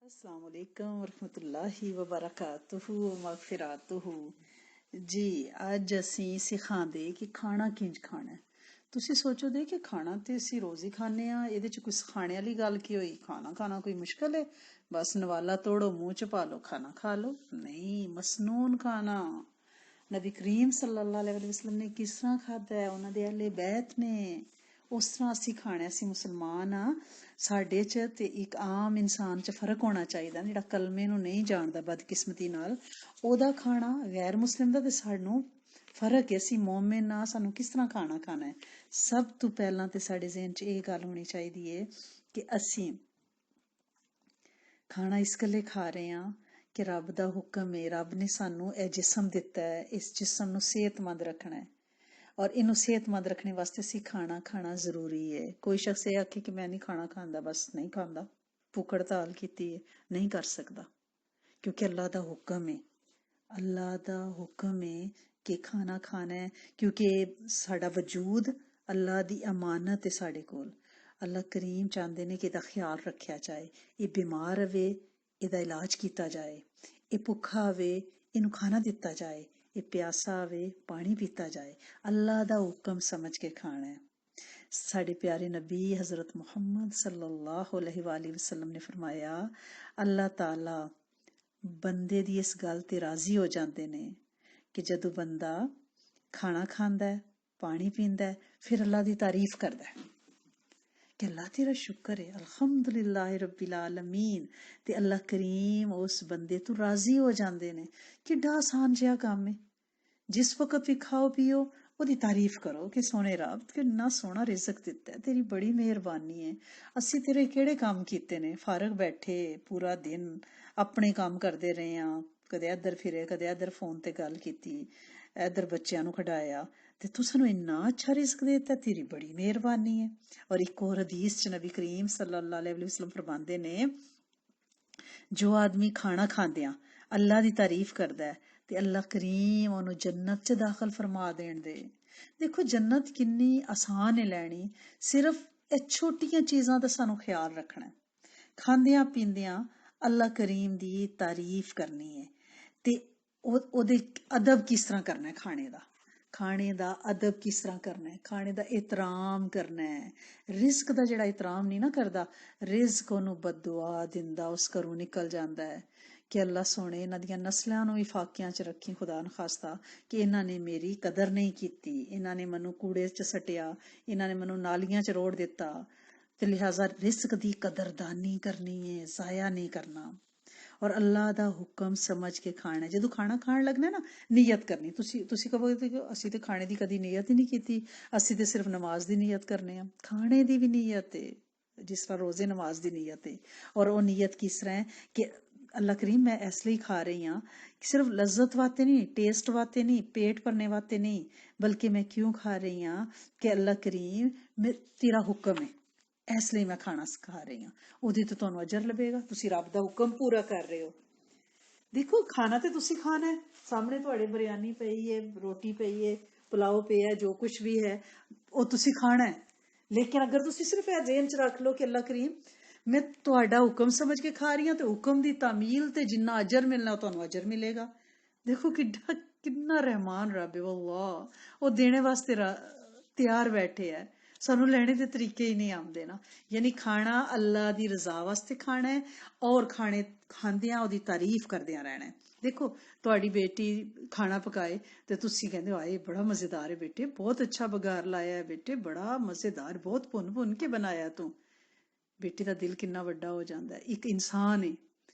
अस्सलाम वालेकुम वरहमतुल्लाहि वबरकातुहू मगफिरातुहू जी। ਅੱਜ ਅਸੀਂ ਸਿਖਾਂਦੇ ਕਿ ਖਾਣਾ ਕਿੰਜ ਖਾਣਾ ਹੈ। ਤੁਸੀਂ ਸੋਚੋਗੇ ਕਿ ਖਾਣਾ ਤੇ ਅਸੀਂ ਰੋਜ਼ ਹੀ ਖਾਂਦੇ ਆ, ਇਹਦੇ ਚ ਕੋਈ ਸਿਖਾਣੇ ਵਾਲੀ ਗੱਲ ਕੀ ਹੋਈ? ਖਾਣਾ ਖਾਣਾ ਕੋਈ ਮੁਸ਼ਕਲ ਹੈ? ਬਸ ਨਵਾਲਾ ਤੋੜੋ, ਮੂੰਹ ਚ ਪਾ ਲਓ, ਖਾਣਾ ਖਾ ਲਓ? ਨਹੀਂ, ਮਸਨੂਨ ਖਾਣਾ। ਨਬੀ ਕਰੀਮ ਸੱਲੱਲਾਹੁ अलैहि वसल्लम ਨੇ ਕਿਸ ਤਰ੍ਹਾਂ ਖਾਧਾ ਹੈ, ਉਹਨਾਂ ਦੇ ਅਹਿਲੇ ਬੈਤ ਨੇ ਉਸ ਤਰ੍ਹਾਂ ਅਸੀਂ ਖਾਣਾ। ਅਸੀਂ ਮੁਸਲਮਾਨ ਆ, ਸਾਡੇ 'ਚ ਤੇ ਇੱਕ ਆਮ ਇਨਸਾਨ 'ਚ ਫਰਕ ਹੋਣਾ ਚਾਹੀਦਾ। ਜਿਹੜਾ ਕਲਮੇ ਨੂੰ ਨਹੀਂ ਜਾਣਦਾ ਬਦਕਿਸਮਤੀ ਨਾਲ, ਉਹਦਾ ਖਾਣਾ ਗੈਰ ਮੁਸਲਿਮ ਦਾ ਤੇ ਸਾਨੂੰ ਫਰਕ ਹੈ। ਅਸੀਂ ਮੋਮਿਨ ਆ, ਸਾਨੂੰ ਕਿਸ ਤਰ੍ਹਾਂ ਖਾਣਾ ਖਾਣਾ ਹੈ। ਸਭ ਤੋਂ ਪਹਿਲਾਂ ਤੇ ਸਾਡੇ ਜ਼ਿਹਨ 'ਚ ਇਹ ਗੱਲ ਹੋਣੀ ਚਾਹੀਦੀ ਹੈ ਕਿ ਅਸੀਂ ਖਾਣਾ ਇਸ ਗੱਲੇ ਖਾ ਰਹੇ ਹਾਂ ਕਿ ਰੱਬ ਦਾ ਹੁਕਮ ਹੈ। ਰੱਬ ਨੇ ਸਾਨੂੰ ਇਹ ਜਿਸਮ ਦਿੱਤਾ ਹੈ, ਇਸ ਜਿਸਮ ਨੂੰ ਸਿਹਤਮੰਦ ਰੱਖਣਾ ਹੈ ਔਰ ਇਹਨੂੰ ਸਿਹਤਮੰਦ ਰੱਖਣੇ ਵਾਸਤੇ ਅਸੀਂ ਖਾਣਾ ਖਾਣਾ ਜ਼ਰੂਰੀ ਹੈ। ਕੋਈ ਸ਼ਖਸ ਇਹ ਆਖੇ ਕਿ ਮੈਂ ਨਹੀਂ ਖਾਣਾ ਖਾਂਦਾ, ਬਸ ਨਹੀਂ ਖਾਂਦਾ, ਭੁੱਖ ਹੜਤਾਲ ਕੀਤੀ ਹੈ, ਨਹੀਂ ਕਰ ਸਕਦਾ, ਕਿਉਂਕਿ ਅੱਲਾਹ ਦਾ ਹੁਕਮ ਹੈ। ਅੱਲਾਹ ਦਾ ਹੁਕਮ ਹੈ ਕਿ ਖਾਣਾ ਖਾਣਾ ਹੈ, ਕਿਉਂਕਿ ਸਾਡਾ ਵਜੂਦ ਅੱਲਾਹ ਦੀ ਅਮਾਨਤ ਹੈ ਸਾਡੇ ਕੋਲ। ਅੱਲਾਹ ਕਰੀਮ ਚਾਹੁੰਦੇ ਨੇ ਕਿ ਇਹਦਾ ਖਿਆਲ ਰੱਖਿਆ ਜਾਏ। ਇਹ ਬਿਮਾਰ ਰਵੇ, ਇਹਦਾ ਇਲਾਜ ਕੀਤਾ ਜਾਏ। ਇਹ ਭੁੱਖਾ ਹੋਵੇ, ਇਹਨੂੰ ਖਾਣਾ ਦਿੱਤਾ ਜਾਏ। ਇਹ ਪਿਆਸਾ ਹੋਵੇ, ਪਾਣੀ ਪੀਤਾ ਜਾਏ। ਅੱਲਾਹ ਦਾ ਹੁਕਮ ਸਮਝ ਕੇ ਖਾਣਾ ਹੈ। ਸਾਡੇ ਪਿਆਰੇ ਨਬੀ ਹਜ਼ਰਤ ਮੁਹੰਮਦ ਸੱਲੱਲਾਹੁ अलैहि वसल्लम ਨੇ ਫਰਮਾਇਆ, ਅੱਲਾਹ ਤਾਲਾ ਬੰਦੇ ਦੀ ਇਸ ਗੱਲ ਤੇ ਰਾਜ਼ੀ ਹੋ ਜਾਂਦੇ ਨੇ ਕਿ ਜਦੋਂ ਬੰਦਾ ਖਾਣਾ ਖਾਂਦਾ, ਪਾਣੀ ਪੀਂਦਾ, ਫਿਰ ਅੱਲਾਹ ਦੀ ਤਾਰੀਫ ਕਰਦਾ ਕਿ ਅੱਲਾਹ ਤੇਰਾ ਸ਼ੁਕਰ ਹੈ, ਅਲਹਮਦੁਲਿल्लाह ਰੱਬਿਲ ਆਲਮੀਨ। ਤੇ ਅੱਲਾਹ ਕਰੀਮ ਉਸ ਬੰਦੇ ਤੋਂ ਰਾਜ਼ੀ ਹੋ ਜਾਂਦੇ ਨੇ। ਕਿੱਡਾ ਆਸਾਨ ਜਿਹਾ ਕੰਮ ਹੈ। ਜਿਸ ਵਕਤ ਵੀ ਖਾਓ ਪੀਓ, ਉਹਦੀ ਤਾਰੀਫ ਕਰੋ ਕਿ ਸੋਹਣੇ ਰੱਬ ਕਿੰਨਾ ਸੋਹਣਾ ਰਿਜ਼ਕ ਦਿੱਤਾ, ਤੇਰੀ ਬੜੀ ਮਿਹਰਬਾਨੀ ਹੈ। ਅਸੀਂ ਤੇਰੇ ਕਿਹੜੇ ਕੰਮ ਕੀਤੇ ਨੇ? ਫਾਰਗ ਬੈਠੇ ਪੂਰਾ ਦਿਨ ਆਪਣੇ ਕੰਮ ਕਰਦੇ ਰਹੇ ਹਾਂ, ਕਦੇ ਇੱਧਰ ਫਿਰੇ, ਕਦੇ ਇੱਧਰ ਫੋਨ ਤੇ ਗੱਲ ਕੀਤੀ, ਇੱਧਰ ਬੱਚਿਆਂ ਨੂੰ ਖਿਡਾਇਆ, ਤੇ ਤੂੰ ਸਾਨੂੰ ਇੰਨਾ ਅੱਛਾ ਰਿਜ਼ਕ ਦਿੱਤਾ, ਤੇਰੀ ਬੜੀ ਮਿਹਰਬਾਨੀ ਹੈ। ਔਰ ਇੱਕ ਹੋਰ ਹਦੀਸ ਚ ਨਬੀ ਕਰੀਮ ਸੱਲੱਲਾਹੁ अलैहि वसल्लम ਫਰਮਾਉਂਦੇ ਨੇ, ਜੋ ਆਦਮੀ ਖਾਣਾ ਖਾਂਦਿਆਂ ਅੱਲਾਹ ਦੀ ਤਾਰੀਫ ਕਰਦਾ ਹੈ ਤੇ ਅੱਲਾਹ ਕਰੀਮ ਉਹਨੂੰ ਜੰਨਤ 'ਚ ਦਾਖਲ ਫਰਮਾ ਦੇਣ ਦੇ। ਦੇਖੋ ਜੰਨਤ ਕਿੰਨੀ ਆਸਾਨ ਹੈ ਲੈਣੀ, ਸਿਰਫ ਇਹ ਛੋਟੀਆਂ ਚੀਜ਼ਾਂ ਦਾ ਸਾਨੂੰ ਖਿਆਲ ਰੱਖਣਾ। ਖਾਂਦਿਆਂ ਪੀਂਦਿਆਂ ਅੱਲਾਹ ਕਰੀਮ ਦੀ ਤਾਰੀਫ ਕਰਨੀ ਹੈ ਤੇ ਉਹਦੇ ਅਦਬ ਕਿਸ ਤਰ੍ਹਾਂ ਕਰਨਾ ਹੈ, ਖਾਣੇ ਦਾ ਅਦਬ ਕਿਸ ਤਰ੍ਹਾਂ ਕਰਨਾ ਹੈ, ਖਾਣੇ ਦਾ ਇਤਰਾਮ ਕਰਨਾ ਹੈ। ਰਿਜ਼ਕ ਦਾ ਜਿਹੜਾ ਇਤਰਾਮ ਨਹੀਂ ਨਾ ਕਰਦਾ, ਰਿਜ਼ਕ ਉਹਨੂੰ ਬਦਦੁਆ ਦਿੰਦਾ, ਉਸ ਘਰੋਂ ਨਿਕਲ ਜਾਂਦਾ ਹੈ। ਕਿ ਅੱਲਾਹ ਸੋਹਣੇ ਇਹਨਾਂ ਦੀਆਂ ਨਸਲਾਂ ਨੂੰ ਵੀ ਫਾਕਿਆਂ 'ਚ ਰੱਖੀ ਖੁਦਾ ਨਖਾਸਤਾ, ਕਿ ਇਹਨਾਂ ਨੇ ਮੇਰੀ ਕਦਰ ਨਹੀਂ ਕੀਤੀ, ਇਹਨਾਂ ਨੇ ਮੈਨੂੰ ਕੂੜੇ 'ਚ ਸੱਟਿਆ, ਇਹਨਾਂ ਨੇ ਮੈਨੂੰ ਨਾਲੀਆਂ 'ਚ ਰੋੜ ਦਿੱਤਾ। ਤੇ ਲਿਹਾਜ਼ਾ ਰਿਜ਼ਕ ਦੀ ਕਦਰਦਾਨੀ ਕਰਨੀ ਹੈ, ਜ਼ਾਇਆ ਨਹੀਂ ਕਰਨਾ ਔਰ ਅੱਲਾਹ ਦਾ ਹੁਕਮ ਸਮਝ ਕੇ ਖਾਣਾ। ਜਦੋਂ ਖਾਣਾ ਖਾਣ ਲੱਗਣਾ ਨਾ, ਨੀਅਤ ਕਰਨੀ। ਤੁਸੀਂ ਕਹੋਗੇ ਕਿ ਅਸੀਂ ਤੇ ਖਾਣੇ ਦੀ ਕਦੀ ਨੀਅਤ ਹੀ ਨਹੀਂ ਕੀਤੀ, ਅਸੀਂ ਤੇ ਸਿਰਫ ਨਮਾਜ਼ ਦੀ ਨੀਅਤ ਕਰਨੇ ਆ। ਖਾਣੇ ਦੀ ਵੀ ਨੀਅਤ ਹੈ, ਜਿਸ ਤਰ੍ਹਾਂ ਰੋਜ਼ੇ ਨਮਾਜ਼ ਦੀ ਨੀਅਤ ਹੈ। ਔਰ ਉਹ ਨੀਅਤ ਕਿਸ ਤਰ੍ਹਾਂ ਹੈ ਕਿ ਅੱਲਾਹ ਕਰੀਮ ਮੈਂ ਇਸ ਲਈ ਖਾ ਰਹੀ ਹਾਂ ਕਿ ਸਿਰਫ ਲਜ਼ਤ ਵਾਸਤੇ ਨਹੀਂ, ਟੇਸਟ ਵਾਸਤੇ ਨਹੀਂ, ਪੇਟ ਭਰਨੇ ਵਾਸਤੇ ਨਹੀਂ, ਬਲਕਿ ਮੈਂ ਕਿਉਂ ਖਾ ਰਹੀ ਹਾਂ ਕਿ ਅੱਲਾਹ ਕਰੀਮ ਤੇਰਾ ਹੁਕਮ ਹੈ, ਇਸ ਲਈ ਮੈਂ ਖਾਣਾ ਸਿਖਾ ਰਹੀ ਹਾਂ। ਉਹਦੇ ਤੋਂ ਤੁਹਾਨੂੰ ਅਜਰ ਲਵੇਗਾ, ਤੁਸੀਂ ਰੱਬ ਦਾ ਹੁਕਮ ਪੂਰਾ ਕਰ ਰਹੇ ਹੋ। ਦੇਖੋ ਖਾਣਾ ਤੇ ਤੁਸੀਂ ਖਾਣਾ ਹੈ, ਸਾਹਮਣੇ ਤੁਹਾਡੇ ਬਿਰਿਆਨੀ ਪਈ ਹੈ, ਰੋਟੀ ਪਈ ਹੈ, ਪੁਲਾਓ ਪਿਆ, ਜੋ ਕੁਛ ਵੀ ਹੈ ਉਹ ਤੁਸੀਂ ਖਾਣਾ ਹੈ। ਲੇਕਿਨ ਅਗਰ ਤੁਸੀਂ ਸਿਰਫ ਇਹ ਜ਼ਿਹਨ 'ਚ ਰੱਖ ਲਓ ਕਿ ਅੱਲਾਹ ਕਰੀਮ ਮੈਂ ਤੁਹਾਡਾ ਹੁਕਮ ਸਮਝ ਕੇ ਖਾ ਰਹੀ ਹਾਂ ਤੇ ਹੁਕਮ ਦੀ ਤਾਮੀਲ ਤੇ ਜਿੰਨਾ ਅਜਰ ਮਿਲਣਾ ਉਹ ਤੁਹਾਨੂੰ ਅਜਰ ਮਿਲੇਗਾ। ਦੇਖੋ ਕਿੰਨਾ ਰਹਿਮਾਨ ਰੱਬ ਹੈ, ਵਾਹ। ਉਹ ਦੇਣੇ ਵਾਸਤੇ ਤਿਆਰ ਬੈਠੇ ਹੈ, ਸਾਨੂੰ ਲੈਣੇ ਦੇ ਤਰੀਕੇ ਹੀ ਨਹੀਂ ਆਉਂਦੇ ਨਾ। ਯਾਨੀ ਖਾਣਾ ਅੱਲਾਹ ਦੀ ਰਜ਼ਾ ਵਾਸਤੇ ਖਾਣਾ ਹੈ ਔਰ ਖਾਣੇ ਖਾਂਦਿਆਂ ਉਹਦੀ ਤਾਰੀਫ ਕਰਦਿਆਂ ਰਹਿਣਾ ਹੈ। ਦੇਖੋ ਤੁਹਾਡੀ ਬੇਟੀ ਖਾਣਾ ਪਕਾਏ ਤੇ ਤੁਸੀਂ ਕਹਿੰਦੇ ਹੋ ਆਏ ਬੜਾ ਮਜ਼ੇਦਾਰ ਹੈ ਬੇਟੇ, ਬਹੁਤ ਅੱਛਾ ਬਗਾਰ ਲਾਇਆ ਹੈ ਬੇਟੇ, ਬੜਾ ਮਜ਼ੇਦਾਰ, ਬਹੁਤ ਭੁੰਨ ਭੁੰਨ ਕੇ ਬਣਾਇਆ ਤੂੰ। ਬੇਟੀ ਦਾ ਦਿਲ ਕਿੰਨਾ ਵੱਡਾ ਹੋ ਜਾਂਦਾ ਹੈ। ਇੱਕ ਇਨਸਾਨ ਹੈ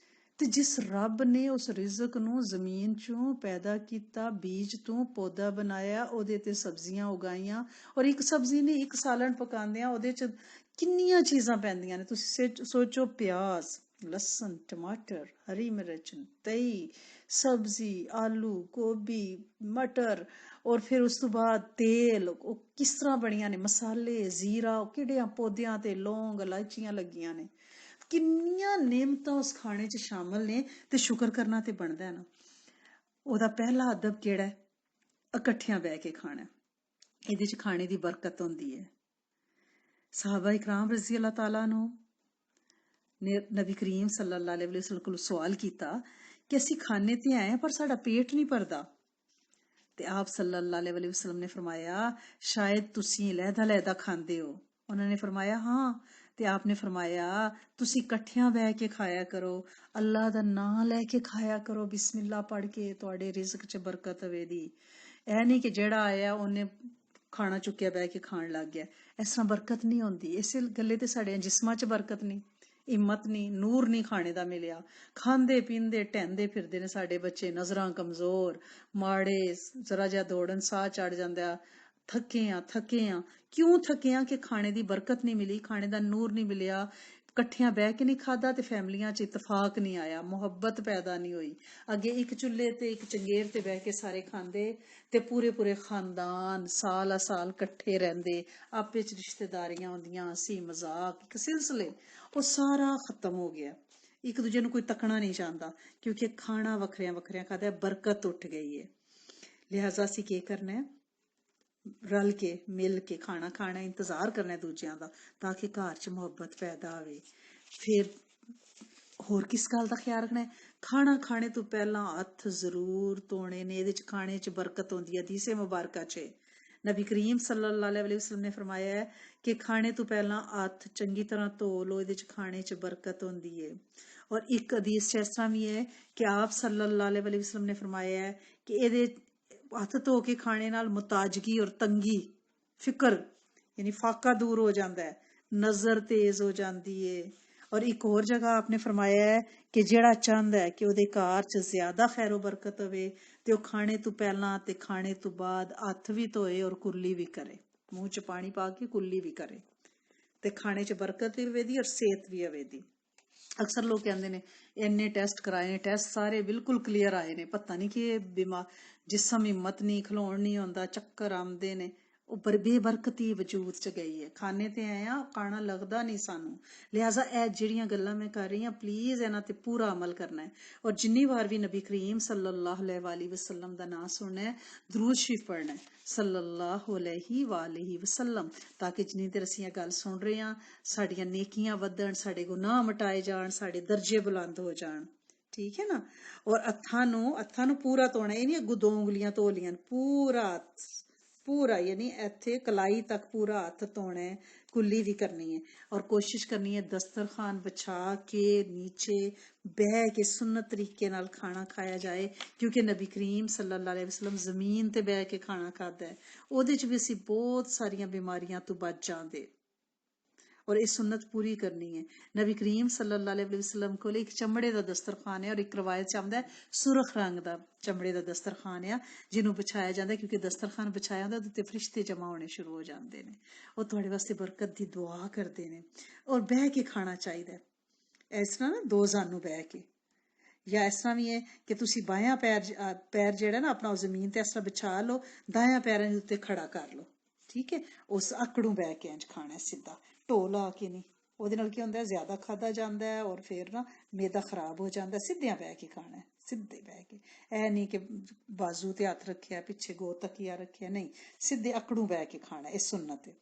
ਤੇ ਜਿਸ ਰੱਬ ਨੇ ਉਸ ਰਿਜ਼ਕ ਨੂੰ ਜ਼ਮੀਨ ਚੋਂ ਪੈਦਾ ਕੀਤਾ, ਬੀਜ ਤੋਂ ਪੌਦਾ ਬਣਾਇਆ, ਉਹਦੇ ਤੇ ਸਬਜ਼ੀਆਂ ਉਗਾਈਆਂ, ਔਰ ਇੱਕ ਸਬਜ਼ੀ ਨਹੀਂ ਇੱਕ ਸਾਲਣ ਪਕਾਉਂਦਿਆਂ ਉਹਦੇ ਚ ਕਿੰਨੀਆਂ ਚੀਜ਼ਾਂ ਪੈਂਦੀਆਂ ਨੇ। ਤੁਸੀਂ ਸੋਚੋ, ਪਿਆਜ਼, ਲਸਣ, ਟਮਾਟਰ, ਹਰੀ ਮਿਰਚ, ਦਹੀਂ, ਸਬਜ਼ੀ, ਆਲੂ, ਗੋਭੀ, ਮਟਰ, ਔਰ ਫਿਰ ਉਸ ਤੋਂ ਬਾਅਦ ਤੇਲ, ਉਹ ਕਿਸ ਤਰ੍ਹਾਂ ਬਣੀਆਂ ਨੇ, ਮਸਾਲੇ, ਜ਼ੀਰਾ, ਕਿਹੜਿਆਂ ਪੌਦਿਆਂ ਤੇ ਲੌਂਗ ਇਲਾਇਚੀਆਂ ਲੱਗੀਆਂ ਨੇ। ਕਿੰਨੀਆਂ ਨੇਮਤਾਂ ਉਸ ਖਾਣੇ 'ਚ ਸ਼ਾਮਲ ਨੇ ਤੇ ਸ਼ੁਕਰ ਕਰਨਾ ਤੇ ਬਣਦਾ ਨਾ। ਉਹਦਾ ਪਹਿਲਾ ਅਦਬ ਕਿਹੜਾ ਹੈ? ਇਕੱਠਿਆਂ ਬਹਿ ਕੇ ਖਾਣਾ। ਇਹਦੇ 'ਚ ਖਾਣੇ ਦੀ ਬਰਕਤ ਹੁੰਦੀ ਹੈ। ਸਾਹਬਾ ਇਕਰਾਮ ਰਜ਼ੀ ਅੱਲਾਹ ਤਾਲਾ ਨੂੰ ने नबी करीम सल्लल्लाहु अलैहि वसल्लम को सवाल किया कि ਅਸੀਂ ਖਾਣੇ ਤੇ ਆਏ ਹਾਂ ਪਰ ਸਾਡਾ ਪੇਟ ਨਹੀਂ ਭਰਦਾ ਤੇ ਆਪ ਸੱਲੱਲਾਹੁ ਅਲੈहि ਵਸੱਲਮ ਨੇ ਫਰਮਾਇਆ ਸ਼ਾਇਦ ਤੁਸੀਂ ਲਹਿਦਾ ਖਾਂਦੇ ਹੋ। ਉਹਨਾਂ ਨੇ ਫਰਮਾਇਆ ਹਾਂ। ਤੇ ਆਪ ਨੇ ਫਰਮਾਇਆ ਤੁਸੀਂ ਇਕੱਠਿਆਂ ਬਹਿ ਕੇ ਖਾਇਆ ਕਰੋ, ਅੱਲਾਹ ਦਾ ਨਾਂ ਲੈ ਕੇ ਖਾਇਆ ਕਰੋ, ਬਿਸਮਿਲ੍ਲਾ ਪੜ੍ਹ ਕੇ, ਤੁਹਾਡੇ ਰਿਜ਼ਕ 'ਚ ਬਰਕਤ ਹੋਵੇਗੀ। ਇਹ ਨਹੀਂ ਕਿ ਜਿਹੜਾ ਆਇਆ ਉਹਨੇ ਖਾਣਾ ਚੁੱਕਿਆ ਬਹਿ ਕੇ ਖਾਣ ਲੱਗ ਗਿਆ, ਇਸ ਤਰ੍ਹਾਂ ਬਰਕਤ ਨਹੀਂ ਹੁੰਦੀ। ਇਸੇ ਗੱਲੇ ਤੇ ਸਾਡੇ ਜਿਸਮਾਂ 'ਚ ਬਰਕਤ ਨਹੀਂ, ਹਿੰਮਤ ਨਹੀਂ, ਨੂਰ ਨਹੀਂ ਖਾਣੇ ਦਾ ਮਿਲਿਆ। ਖਾਂਦੇ ਪੀਂਦੇ ਢਹਿੰਦੇ ਫਿਰਦੇ ਨੇ ਸਾਡੇ ਬੱਚੇ, ਨਜ਼ਰਾਂ ਕਮਜ਼ੋਰ, ਮਾੜੇ, ਜ਼ਰਾ ਜਿਹਾ ਦੌੜਨ ਸਾਹ ਚੜ ਜਾਂਦਾ, ਥੱਕੇ ਆ। ਕਿਉਂ ਥੱਕੇ ਆ? ਕਿ ਖਾਣੇ ਦੀ ਬਰਕਤ ਨਹੀਂ ਮਿਲੀ, ਖਾਣੇ ਦਾ ਨੂਰ ਨਹੀਂ ਮਿਲਿਆ, ਇਕੱਠਿਆਂ ਬਹਿ ਕੇ ਨਹੀਂ ਖਾਦਾ ਤੇ ਫੈਮਲੀਆਂ 'ਚ ਇਤਫਾਕ ਨਹੀਂ ਆਇਆ, ਮੁਹੱਬਤ ਪੈਦਾ ਨਹੀਂ ਹੋਈ। ਅੱਗੇ ਇੱਕ ਚੁੱਲ੍ਹੇ ਤੇ ਇੱਕ ਚੰਗੇਰ ਤੇ ਬਹਿ ਕੇ ਸਾਰੇ ਖਾਂਦੇ ਤੇ ਪੂਰੇ ਖਾਨਦਾਨ ਸਾਲ ਇਕੱਠੇ ਰਹਿੰਦੇ, ਆਪੇ 'ਚ ਰਿਸ਼ਤੇਦਾਰੀਆਂ ਹੁੰਦੀਆਂ, ਹੱਸੀ ਮਜ਼ਾਕ, ਇੱਕ ਸਿਲਸਿਲੇ, ਉਹ ਸਾਰਾ ਖਤਮ ਹੋ ਗਿਆ। ਇੱਕ ਦੂਜੇ ਨੂੰ ਕੋਈ ਤੱਕਣਾ ਨਹੀਂ ਚਾਹੁੰਦਾ ਕਿਉਂਕਿ ਖਾਣਾ ਵੱਖਰਿਆਂ ਖਾਦਾ, ਬਰਕਤ ਉੱਠ ਗਈ ਹੈ। ਲਿਹਾਜ਼ਾ ਅਸੀਂ ਕੀ ਕਰਨਾ ਹੈ? ਰਲ ਕੇ ਮਿਲ ਕੇ ਖਾਣਾ ਖਾਣਾ, ਇੰਤਜ਼ਾਰ ਕਰਨਾ ਦੂਜਿਆਂ ਦਾ, ਤਾਂ ਕਿ ਘਰ 'ਚ ਮੁਹੱਬਤ ਪੈਦਾ ਹੋਵੇ। ਫਿਰ ਹੋਰ ਕਿਸ ਗੱਲ ਦਾ ਖਿਆਲ ਰੱਖਣਾ ਹੈ? ਖਾਣਾ ਖਾਣੇ ਤੋਂ ਪਹਿਲਾਂ ਹੱਥ ਜ਼ਰੂਰ ਧੋਣੇ ਨੇ, ਇਹਦੇ 'ਚ ਖਾਣੇ 'ਚ ਬਰਕਤ ਹੁੰਦੀ ਹੈ। ਹਦੀਸੇ ਮੁਬਾਰਕਾ 'ਚ ਨਬੀ ਕਰੀਮ ਸੱਲੱਲਾਹੁ ਅਲੈहि ਵਸੱਲਮ ਨੇ ਫਰਮਾਇਆ ਹੈ ਕਿ ਖਾਣੇ ਤੋਂ ਪਹਿਲਾਂ ਹੱਥ ਚੰਗੀ ਤਰ੍ਹਾਂ ਧੋ ਲਓ, ਇਹਦੇ 'ਚ ਖਾਣੇ 'ਚ ਬਰਕਤ ਹੁੰਦੀ ਹੈ। ਔਰ ਇੱਕ ਹਦੀਸ 'ਚ ਇਸ ਤਰ੍ਹਾਂ ਵੀ ਹੈ ਕਿ ਆਪ ਸੱਲੱਲਾਹੁ ਅਲੈहि ਵਸੱਲਮ ਨੇ ਫਰਮਾਇਆ ਹੈ ਕਿ ਇਹਦੇ ਹੱਥ ਧੋ ਕੇ ਖਾਣੇ ਨਾਲ ਮੁਤਾਜਗੀ ਔਰ ਤੰਗੀ, ਫਿਕਰ ਯਾਨੀ ਫਾਕਾ ਦੂਰ ਹੋ ਜਾਂਦਾ ਹੈ, ਨਜ਼ਰ ਤੇਜ਼ ਹੋ ਜਾਂਦੀ ਹੈ। ਔਰ ਇੱਕ ਹੋਰ ਜਗ੍ਹਾ ਆਪਨੇ ਫਰਮਾਇਆ ਹੈ ਕਿ ਜਿਹੜਾ ਚਾਹੁੰਦਾ ਹੈ ਕਿ ਉਹਦੇ ਘਰ 'ਚ ਜ਼ਿਆਦਾ ਖੈਰੋ ਬਰਕਤ ਹੋਵੇ ਤੇ ਉਹ ਖਾਣੇ ਤੋਂ ਪਹਿਲਾਂ ਤੇ ਖਾਣੇ ਤੋਂ ਬਾਅਦ ਹੱਥ ਵੀ ਧੋਏ ਔਰ ਕੁਰਲੀ ਵੀ ਕਰੇ, ਮੂੰਹ 'ਚ ਪਾਣੀ ਪਾ ਕੇ ਕੁਰਲੀ ਵੀ ਕਰੇ, ਤੇ ਖਾਣੇ 'ਚ ਬਰਕਤ ਵੀ ਹੋਵੇਗੀ ਔਰ ਸਿਹਤ ਵੀ ਹੋਵੇਗੀ। ਅਕਸਰ ਲੋਕ ਕਹਿੰਦੇ ਨੇ ਇੰਨੇ ਟੈਸਟ ਕਰਾਏ ਨੇ, ਟੈਸਟ ਸਾਰੇ ਬਿਲਕੁਲ ਕਲੀਅਰ ਆਏ ਨੇ, ਪਤਾ ਨਹੀਂ ਕਿ ਬਿਮਾਰ ਜਿਸਮ ਹਿੰਮਤ ਨਹੀਂ, ਖਲੋਣ ਨਹੀਂ ਆਉਂਦਾ, ਚੱਕਰ ਆਉਂਦੇ ਨੇ, ਉਹ ਬੇਬਰਕਤੀ ਵਜੂਦ 'ਚ ਗਈ ਹੈ। ਖਾਣੇ ਤੇ ਆਏ ਆ, ਖਾਣਾ ਲੱਗਦਾ ਨਹੀਂ ਸਾਨੂੰ। ਲਿਹਾਜ਼ਾ ਇਹ ਜਿਹੜੀਆਂ ਗੱਲਾਂ ਮੈਂ ਕਰ ਰਹੀ ਹਾਂ, ਪਲੀਜ਼ ਇਹਨਾਂ ਤੇ ਪੂਰਾ ਅਮਲ ਕਰਨਾ ਹੈ। ਔਰ ਜਿੰਨੀ ਵਾਰ ਵੀ ਨਬੀ ਕਰੀਮ ਸੱਲੱਲਾਹੁ ਅਲੈहि ਵਸੱਲਮ ਦਾ ਨਾਂ ਸੁਣਨਾ ਹੈ, ਦਰੂਦ ਸ਼ਰੀਫ ਪੜ੍ਹਨਾ ਹੈ, ਸੱਲੱਲਾਹੁ ਅਲੈहि ਵਸੱਲਮ, ਤਾਂ ਕਿ ਜਿੰਨੀ ਦੇਰ ਅਸੀਂ ਇਹ ਗੱਲ ਸੁਣ ਰਹੇ ਹਾਂ ਸਾਡੀਆਂ ਨੇਕੀਆਂ ਵਧਣ, ਸਾਡੇ ਗੁਨਾਹ ਮਿਟਾਏ ਜਾਣ, ਸਾਡੇ ਦਰਜੇ ਬੁਲੰਦ ਹੋ ਜਾਣ। ਠੀਕ ਹੈ ਨਾ। ਔਰ ਹੱਥਾਂ ਨੂੰ ਪੂਰਾ ਧੋਣਾ, ਇਹ ਨਹੀਂ ਅੱਗੋਂ 2 ਉਂਗਲੀਆਂ ਧੋ ਲੀਆਂ, ਪੂਰਾ ਯਾਨੀ ਇੱਥੇ ਕਲਾਈ ਤੱਕ ਪੂਰਾ ਹੱਥ ਧੋਣਾ ਹੈ, ਕੁੱਲੀ ਵੀ ਕਰਨੀ ਹੈ। ਔਰ ਕੋਸ਼ਿਸ਼ ਕਰਨੀ ਹੈ ਦਸਤਰਖਾਨ ਵਿਛਾ ਕੇ ਨੀਚੇ ਬਹਿ ਕੇ ਸੁन्नत ਤਰੀਕੇ ਨਾਲ ਖਾਣਾ ਖਾਇਆ ਜਾਏ, ਕਿਉਂਕਿ ਨਬੀ ਕਰੀਮ ਸੱਲੱਲਾਹੁ ਅਲੈहि ਵਸੱਲਮ ਜ਼ਮੀਨ ਤੇ ਬਹਿ ਕੇ ਖਾਣਾ ਖਾਦਾ ਹੈ, ਉਹਦੇ 'ਚ ਵੀ ਅਸੀਂ ਬਹੁਤ ਸਾਰੀਆਂ ਬਿਮਾਰੀਆਂ ਤੋਂ ਬਚ ਜਾਂਦੇ। ਔਰ ਇਹ ਸੁन्नत ਪੂਰੀ ਕਰਨੀ ਹੈ। ਨਬੀ ਕਰੀਮ ਸੱਲੱਲਾਹੁ ਅਲੈहि ਵਸੱਲਮ ਕੋਲ ਇੱਕ ਚਮੜੇ ਦਾ ਦਸਤਰਖਾਨ ਹੈ, ਔਰ ਇੱਕ ਰਵਾਇਤ 'ਚ ਆਉਂਦਾ ਹੈ ਸੁਰਖ ਰੰਗ ਦਾ ਚਮੜੇ ਦਾ ਦਸਤਰਖਾਨ ਆ, ਜਿਹਨੂੰ ਵਿਛਾਇਆ ਜਾਂਦਾ, ਕਿਉਂਕਿ ਦਸਤਰਖਾਨ ਵਿਛਾਇਆ ਹੁੰਦਾ ਉਹਦੇ ਉੱਤੇ ਫਰਿਸ਼ਤੇ ਜਮਾ ਹੋਣੇ ਸ਼ੁਰੂ ਹੋ ਜਾਂਦੇ ਨੇ, ਉਹ ਤੁਹਾਡੇ ਵਾਸਤੇ ਬਰਕਤ ਦੀ ਦੁਆ ਕਰਦੇ ਨੇ। ਔਰ ਬਹਿ ਕੇ ਖਾਣਾ ਚਾਹੀਦਾ, ਇਸ ਤਰ੍ਹਾਂ ਨਾ 2 ਜਾਨੂ ਬਹਿ ਕੇ, ਜਾਂ ਇਸ ਤਰ੍ਹਾਂ ਵੀ ਹੈ ਕਿ ਤੁਸੀਂ ਬਾਹਾਂ ਪੈਰ ਜਿਹੜਾ ਨਾ ਆਪਣਾ ਜ਼ਮੀਨ ਤੇ ਇਸ ਤਰ੍ਹਾਂ ਵਿਛਾ ਲਓ, ਦਾਇਆਂ ਪੈਰਾਂ ਦੇ ਉੱਤੇ ਖੜਾ ਕਰ ਲਓ। ਠੀਕ ਹੈ। ਉਸ ਆਕੜੋਂ ਬਹਿ ਕੇ ਇੰਝ ਖਾਣਾ, ਸਿੱਧਾ ਢੋ ਲਾ ਕੇ ਨਹੀਂ। ਉਹਦੇ ਨਾਲ ਕੀ ਹੁੰਦਾ, ਜ਼ਿਆਦਾ ਖਾਧਾ ਜਾਂਦਾ ਹੈ ਔਰ ਫਿਰ ਨਾ ਮੈਦਾ ਖਰਾਬ ਹੋ ਜਾਂਦਾ। ਸਿੱਧਿਆਂ ਬਹਿ ਕੇ ਖਾਣਾ, ਸਿੱਧੇ ਬਹਿ ਕੇ, ਇਹ ਨਹੀਂ ਕਿ ਬਾਜ਼ੂ ਤੇ ਹੱਥ ਰੱਖਿਆ, ਪਿੱਛੇ ਗੋ ਤਕੀਆ ਰੱਖਿਆ, ਨਹੀਂ, ਸਿੱਧੇ ਆਕੜੋਂ ਬਹਿ ਕੇ ਖਾਣਾ, ਇਹ ਸੁन्नत ਹੈ।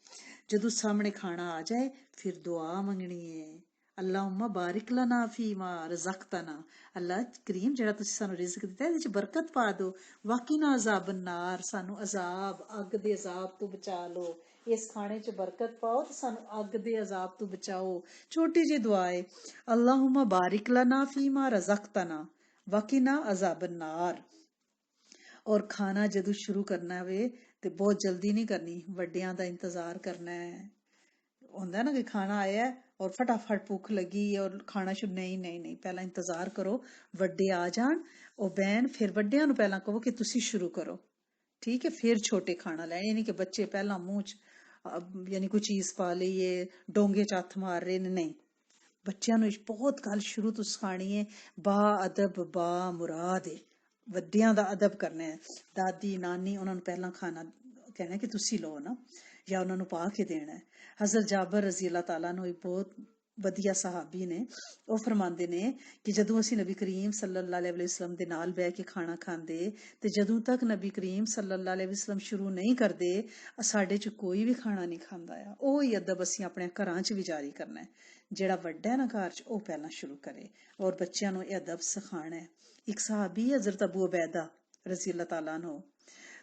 ਜਦੋਂ ਸਾਹਮਣੇ ਖਾਣਾ ਆ ਜਾਏ ਫਿਰ ਦੁਆ ਮੰਗਣੀ ਹੈ, ਅੱਲਾਹੁम्मा ਬਾਰਿਕ ਲਨਾ ਫੀਮਾ ਰਜ਼ਕਤਨਾ, ਅੱਲਾ ਕਰੀਮ ਜਿਹੜਾ ਤੁਸੀਂ ਸਾਨੂੰ ਰਿਜ਼ਕ ਦਿੱਤਾ ਇਹਦੇ 'ਚ ਬਰਕਤ ਪਾ ਦਿਓ, ਵਾਕਿਨਾ ਅਜ਼ਾਬ ਨਾਰ, ਸਾਨੂੰ ਅਜ਼ਾਬ, ਅੱਗ ਦੇ ਅਜ਼ਾਬ ਤੋਂ ਬਚਾ ਲਓ, ਇਸ ਖਾਣੇ 'ਚ ਬਰਕਤ ਪਾਓ ਤੇ ਸਾਨੂੰ ਅੱਗ ਦੇ ਅਜ਼ਾਬ ਤੋਂ ਬਚਾਓ। ਛੋਟੀ ਜਿਹੀ ਦੁਆ ਹੈ, ਅੱਲਾਹੁम्मा ਬਾਰਿਕ ਲਨਾ ਫੀਮਾ ਰਜ਼ਕਤਨਾ ਵਾਕਿਨਾ ਅਜ਼ਾਬ ਨਾਰ। ਔਰ ਖਾਣਾ ਜਦੋਂ ਸ਼ੁਰੂ ਕਰਨਾ ਹੋਵੇ ਤੇ ਬਹੁਤ ਜਲਦੀ ਨਹੀਂ ਕਰਨੀ, ਵੱਡਿਆਂ ਦਾ ਇੰਤਜ਼ਾਰ ਕਰਨਾ ਹੈ। ਹੁੰਦਾ ਨਾ ਕਿ ਖਾਣਾ ਆਇਆ ਔਰ ਫਟਾਫਟ ਭੁੱਖ ਲੱਗੀ ਔਰ ਖਾਣਾ ਸ਼ੁਰੂ, ਨਹੀਂ, ਪਹਿਲਾਂ ਇੰਤਜ਼ਾਰ ਕਰੋ, ਵੱਡੇ ਆ ਜਾਣ, ਉਹ ਬਹਿਣ, ਫਿਰ ਵੱਡਿਆਂ ਨੂੰ ਪਹਿਲਾਂ ਕਹੋ ਕਿ ਤੁਸੀਂ ਸ਼ੁਰੂ ਕਰੋ। ਠੀਕ ਹੈ। ਫਿਰ ਛੋਟੇ ਖਾਣਾ ਲੈਣ, ਇਹ ਨਹੀਂ ਕਿ ਬੱਚੇ ਪਹਿਲਾਂ ਮੂੰਹ 'ਚ ਯਾਨੀ ਕੋਈ ਚੀਜ਼ ਪਾ ਲਈਏ, ਡੋਂਗੇ 'ਚ ਹੱਥ ਮਾਰ ਰਹੇ ਨੇ, ਨਹੀਂ। ਬੱਚਿਆਂ ਨੂੰ ਬਹੁਤ ਗੱਲ ਸ਼ੁਰੂ ਤੋਂ ਸਿਖਾਣੀ ਹੈ, ਬਾ ਅਦਬ ਬਾ ਮੁਰਾਦ ਹੈ, ਵੱਡਿਆਂ ਦਾ ਅਦਬ ਕਰਨਾ ਹੈ। ਦਾਦੀ ਨਾਨੀ ਉਹਨਾਂ ਨੂੰ ਪਹਿਲਾਂ ਖਾਣਾ ਕਹਿਣਾ ਕਿ ਤੁਸੀਂ ਲਓ ਨਾ, ਜਾਂ ਉਹਨਾਂ ਨੂੰ ਪਾ ਕੇ ਦੇਣਾ ਹੈ। ਹਜ਼ਰਤ ਜਾਬਰ ਰਜ਼ੀ ਅੱਲਾਹ ਤਾਲਾ ਨੂੰ ਬਹੁਤ ਵਧੀਆ ਸਹਾਬੀ ਨੇ, ਉਹ ਫਰਮਾਉਂਦੇ ਨੇ ਕਿ ਜਦੋਂ ਅਸੀਂ ਨਬੀ ਕਰੀਮ ਸੱਲੱਲਾਹੁ ਅਲੈहि ਵਸੱਲਮ ਦੇ ਨਾਲ ਬਹਿ ਕੇ ਖਾਣਾ ਖਾਂਦੇ ਤੇ ਜਦੋਂ ਤੱਕ ਨਬੀ ਕਰੀਮ ਸੱਲੱਲਾਹੁ ਅਲੈहि ਵਸੱਲਮ ਸ਼ੁਰੂ ਨਹੀਂ ਕਰਦੇ ਸਾਡੇ 'ਚ ਕੋਈ ਵੀ ਖਾਣਾ ਨਹੀਂ ਖਾਂਦਾ ਆ। ਉਹ ਹੀ ਅਦਬ ਅਸੀਂ ਆਪਣੇ ਘਰਾਂ 'ਚ ਵੀ ਜਾਰੀ ਕਰਨਾ ਹੈ। ਜਿਹੜਾ ਵੱਡਾ ਹੈ ਨਾ ਘਰ 'ਚ ਉਹ ਪਹਿਲਾਂ ਸ਼ੁਰੂ ਕਰੇ ਔਰ ਬੱਚਿਆਂ ਨੂੰ ਇਹ ਅਦਬ ਸਿਖਾਉਣਾ ਹੈ। ਇੱਕ ਸਹਾਬੀ ਹਜ਼ਰਤ ਅਬੂ ਉਬੈਦਾ ਰਜ਼ੀ ਅੱਲਾਹ ਤਾਲਾ ਨੂੰ,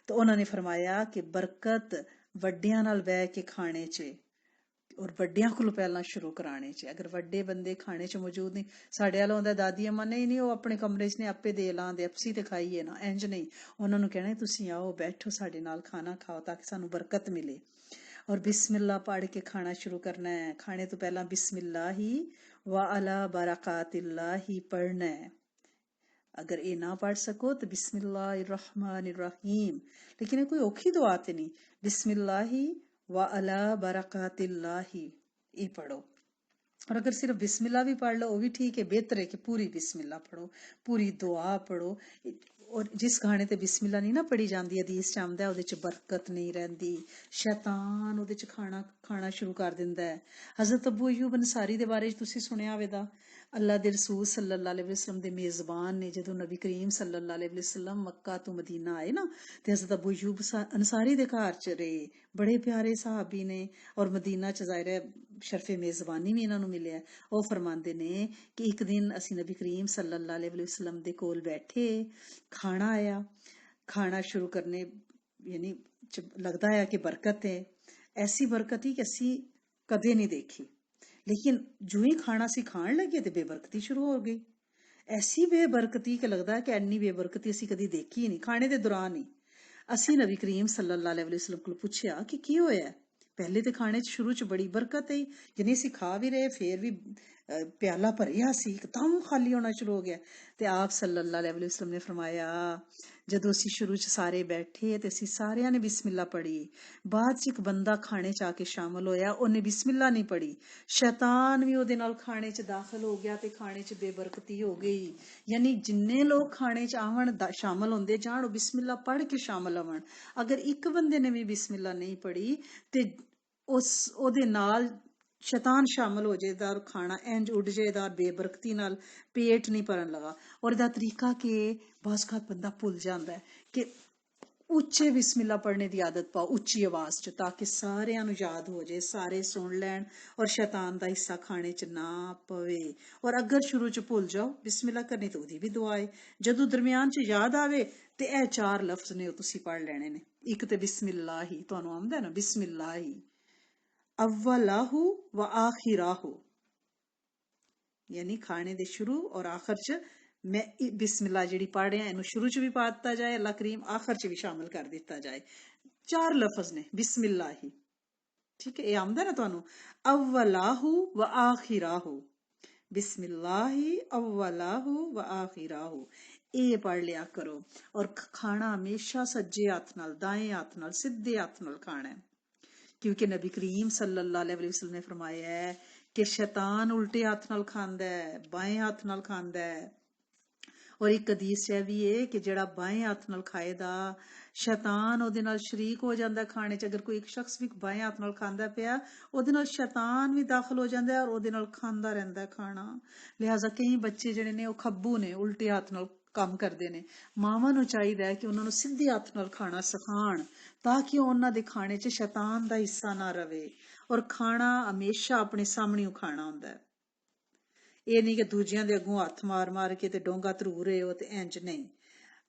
ਤਾਂ ਉਹਨਾਂ ਨੇ ਫਰਮਾਇਆ ਕਿ ਬਰਕਤ ਵੱਡਿਆਂ ਨਾਲ ਬਹਿ ਕੇ ਖਾਣੇ 'ਚ ਔਰ ਵੱਡਿਆਂ ਕੋਲੋਂ ਪਹਿਲਾਂ ਸ਼ੁਰੂ ਕਰਾਣੇ 'ਚ। ਅਗਰ ਵੱਡੇ ਬੰਦੇ ਖਾਣੇ 'ਚ ਮੌਜੂਦ ਨਹੀਂ, ਸਾਡੇ ਵਾਲਾ ਹੁੰਦਾ ਦਾਦੀ ਅੰਮਾ ਨਹੀਂ ਉਹ ਆਪਣੇ ਕਮਰੇ 'ਚ ਨੇ ਆਪੇ ਦੇ ਲਾਂਦੇ ਅਸੀਂ ਤੇ ਖਾਈਏ ਨਾ, ਇੰਜ ਨਹੀਂ। ਉਹਨਾਂ ਨੂੰ ਕਹਿਣਾ ਤੁਸੀਂ ਆਓ ਬੈਠੋ ਸਾਡੇ ਨਾਲ ਖਾਣਾ ਖਾਓ ਤਾਂ ਕਿ ਸਾਨੂੰ ਬਰਕਤ ਮਿਲੇ। ਔਰ ਬਿਸਮਿल्ला पढ़ के खाना शुरू करना है। खाने तो पहला बिस्मिल्लाही व अला बरकातिल्लाही पढ़ना है। अगर ये ना पढ़ सको तो बिस्मिल्लाहिर्रहमानिर्रहीम, लेकिन ये कोई औखी दुआ तो नहीं, बिस्मिल्लाही व अला बरकातिल्लाही ये पढ़ो। और अगर सिर्फ बिस्मिल्लाह भी पढ़ लो वो भी ठीक है, बेहतर है कि पूरी बिस्मिल्लाह पढ़ो, पूरी दुआ पढ़ो। और जिस खाने ते बिस्मिल्लाह नहीं ना पढ़ी जाती, हदीस च आंदा ਉਹਦੇ ਚ बरकत नहीं रहती, शैतान ਉਹਦੇ ਚ खाना शुरू कर दिंदा है। हजरत अबू अयूब अंसारी ਦੇ ਬਾਰੇ ਤੁਸੀਂ ਸੁਣਿਆ ਹੋਵੇਗਾ। अल्लाह दे रसूल सल्लल्लाहु अलैहि वसल्लम दे मेज़बान ने जदों नबी करीम सल्लल्लाहु अलैहि वसल्लम मक्का तो मदीना आए ना, ते हजरत अबू अयूब अंसारी दे घर च रहे। बड़े प्यारे सहाबी ने और मदीना च ज़ाहिर है शरफे मेज़बानी भी इन्हां नूं मिलिया। ਉਹ फरमांदे ने कि एक दिन ਅਸੀਂ नबी करीम सल्लल्लाहु अलैहि वसल्लम दे कोल बैठे, खाना आया, खाना शुरू करने यानी लगता है कि बरकत है, ऐसी बरकत ही कि असी कदे नहीं देखी। लेकिन जो ही खाना सी खान लगे तो बेबरकती शुरू हो गई। ऐसी बेबरकती कि लगता है कि इन्नी बेबरकती असी कदी देखी ही नहीं। खाने के दौरान ही असी नबी करीम सल्लल्लाहु अलैहि वसल्लम को पूछया कि की होया। पहले तो खाने शुरू च बड़ी बरकत है, जिन्हें असी खा भी रहे फिर भी प्याला भरिया सी एकदम खाली होना शुरू हो गया। तो आप सल्लल्लाहु अलैहि वसल्लम ने फरमाया जदों असी शुरू च सारे बैठे तो असी सारिया ने बिस्मिल्लाह पढ़ी, बाद च एक बंदा खाने च आके शामिल होया, उन्हें बिस्मिल्लाह नहीं पढ़ी, शैतान भी उहदे नाल खाने च दाखिल हो गया तो खाने च बेबरकती हो गई। यानी जिन्ने लोग खाने च आवन शामिल होंदे जान बिस्मिल्लाह पढ़ के शामिल होवन। अगर एक बंदे ने भी बिस्मिल्लाह नहीं पढ़ी तो उस ओहदे नाल शैतान शामिल हो जाएगा और खाना इंज उड़ जाएगा और बेबरकती नाल पेट नहीं भरन लगा। और इहदा तरीका कि बस का बंदा भुल जाता है कि उच्चे बिस्मिल्लाह पढ़ने की आदत पाओ उच्ची आवाज च, ताकि सारियां नूं याद हो जाए, सारे सुन लैन और शैतान का हिस्सा खाने च ना पवे। और अगर शुरू च भुल जाओ बिस्मिल्लाह करनी तो उहदी भी दुआ है। जदों दरम्यान च याद आवे ते ए 4 लफ्ज ने तुसीं पढ़ लेने ने। एक ते बिस्मिल्लाह ही, तुहानूं आउंदा है ना बिस्मिल्लाह ही, अव्वलाहु व आखिराहु, यानी खाने दे शुरू और आखिर च मैं बिस्मिल्लाह जिहड़ी पढ़ रहा इनू शुरू च भी पा दिता जाए, अल्लाह करीम आखिर च भी शामिल कर दिता जाए। 4 लफज ने बिस्मिल्लाह ही, ठीक है, ये आमदा ना तुहानू। अव्वलाहु व आखिराहु, बिस्मिल्लाह अव्वलाहु व आखिराहु, ये पढ़ लिया करो। और खाना हमेशा सज्जे हाथ नाल, दाएं हाथ नाल, सीधे हाथ नाल खाना है, क्योंकि नबी करीम सल्लल्लाहु अलैहि वसल्लम ने फरमाया है कि शैतान उल्टे हाथ नाल खांदा है, बाएं हाथ नाल खांदा है। और एक हदीस है भी है कि जेड़ा बाएं हाथ नाल खाएगा शैतान ओहदे नाल शरीक हो जाता खाने च। अगर कोई एक शख्स भी बाएं हाथ नाल खांदा पिया ओहदे नाल शैतान भी दाखिल हो जाता है और ओहदे नाल खांदा रहंदा है खाना। लिहाजा कई बच्चे जिहड़े ने खब्बू ने, उल्टे हाथ नाल काम करते हैं। मावां नूं चाहिदा है कि उन्होंने सीधे हाथ नाल खाना सिखाण, ताकि उन्हां दे खाने च शैतान दा हिस्सा ना रवे। और खाना हमेशा अपने सामने खाना हुंदा है, ये नहीं कि दूजियां दे अगों हथ मार मार के ते डोंगा धरू रहे हो, ते इंज नहीं।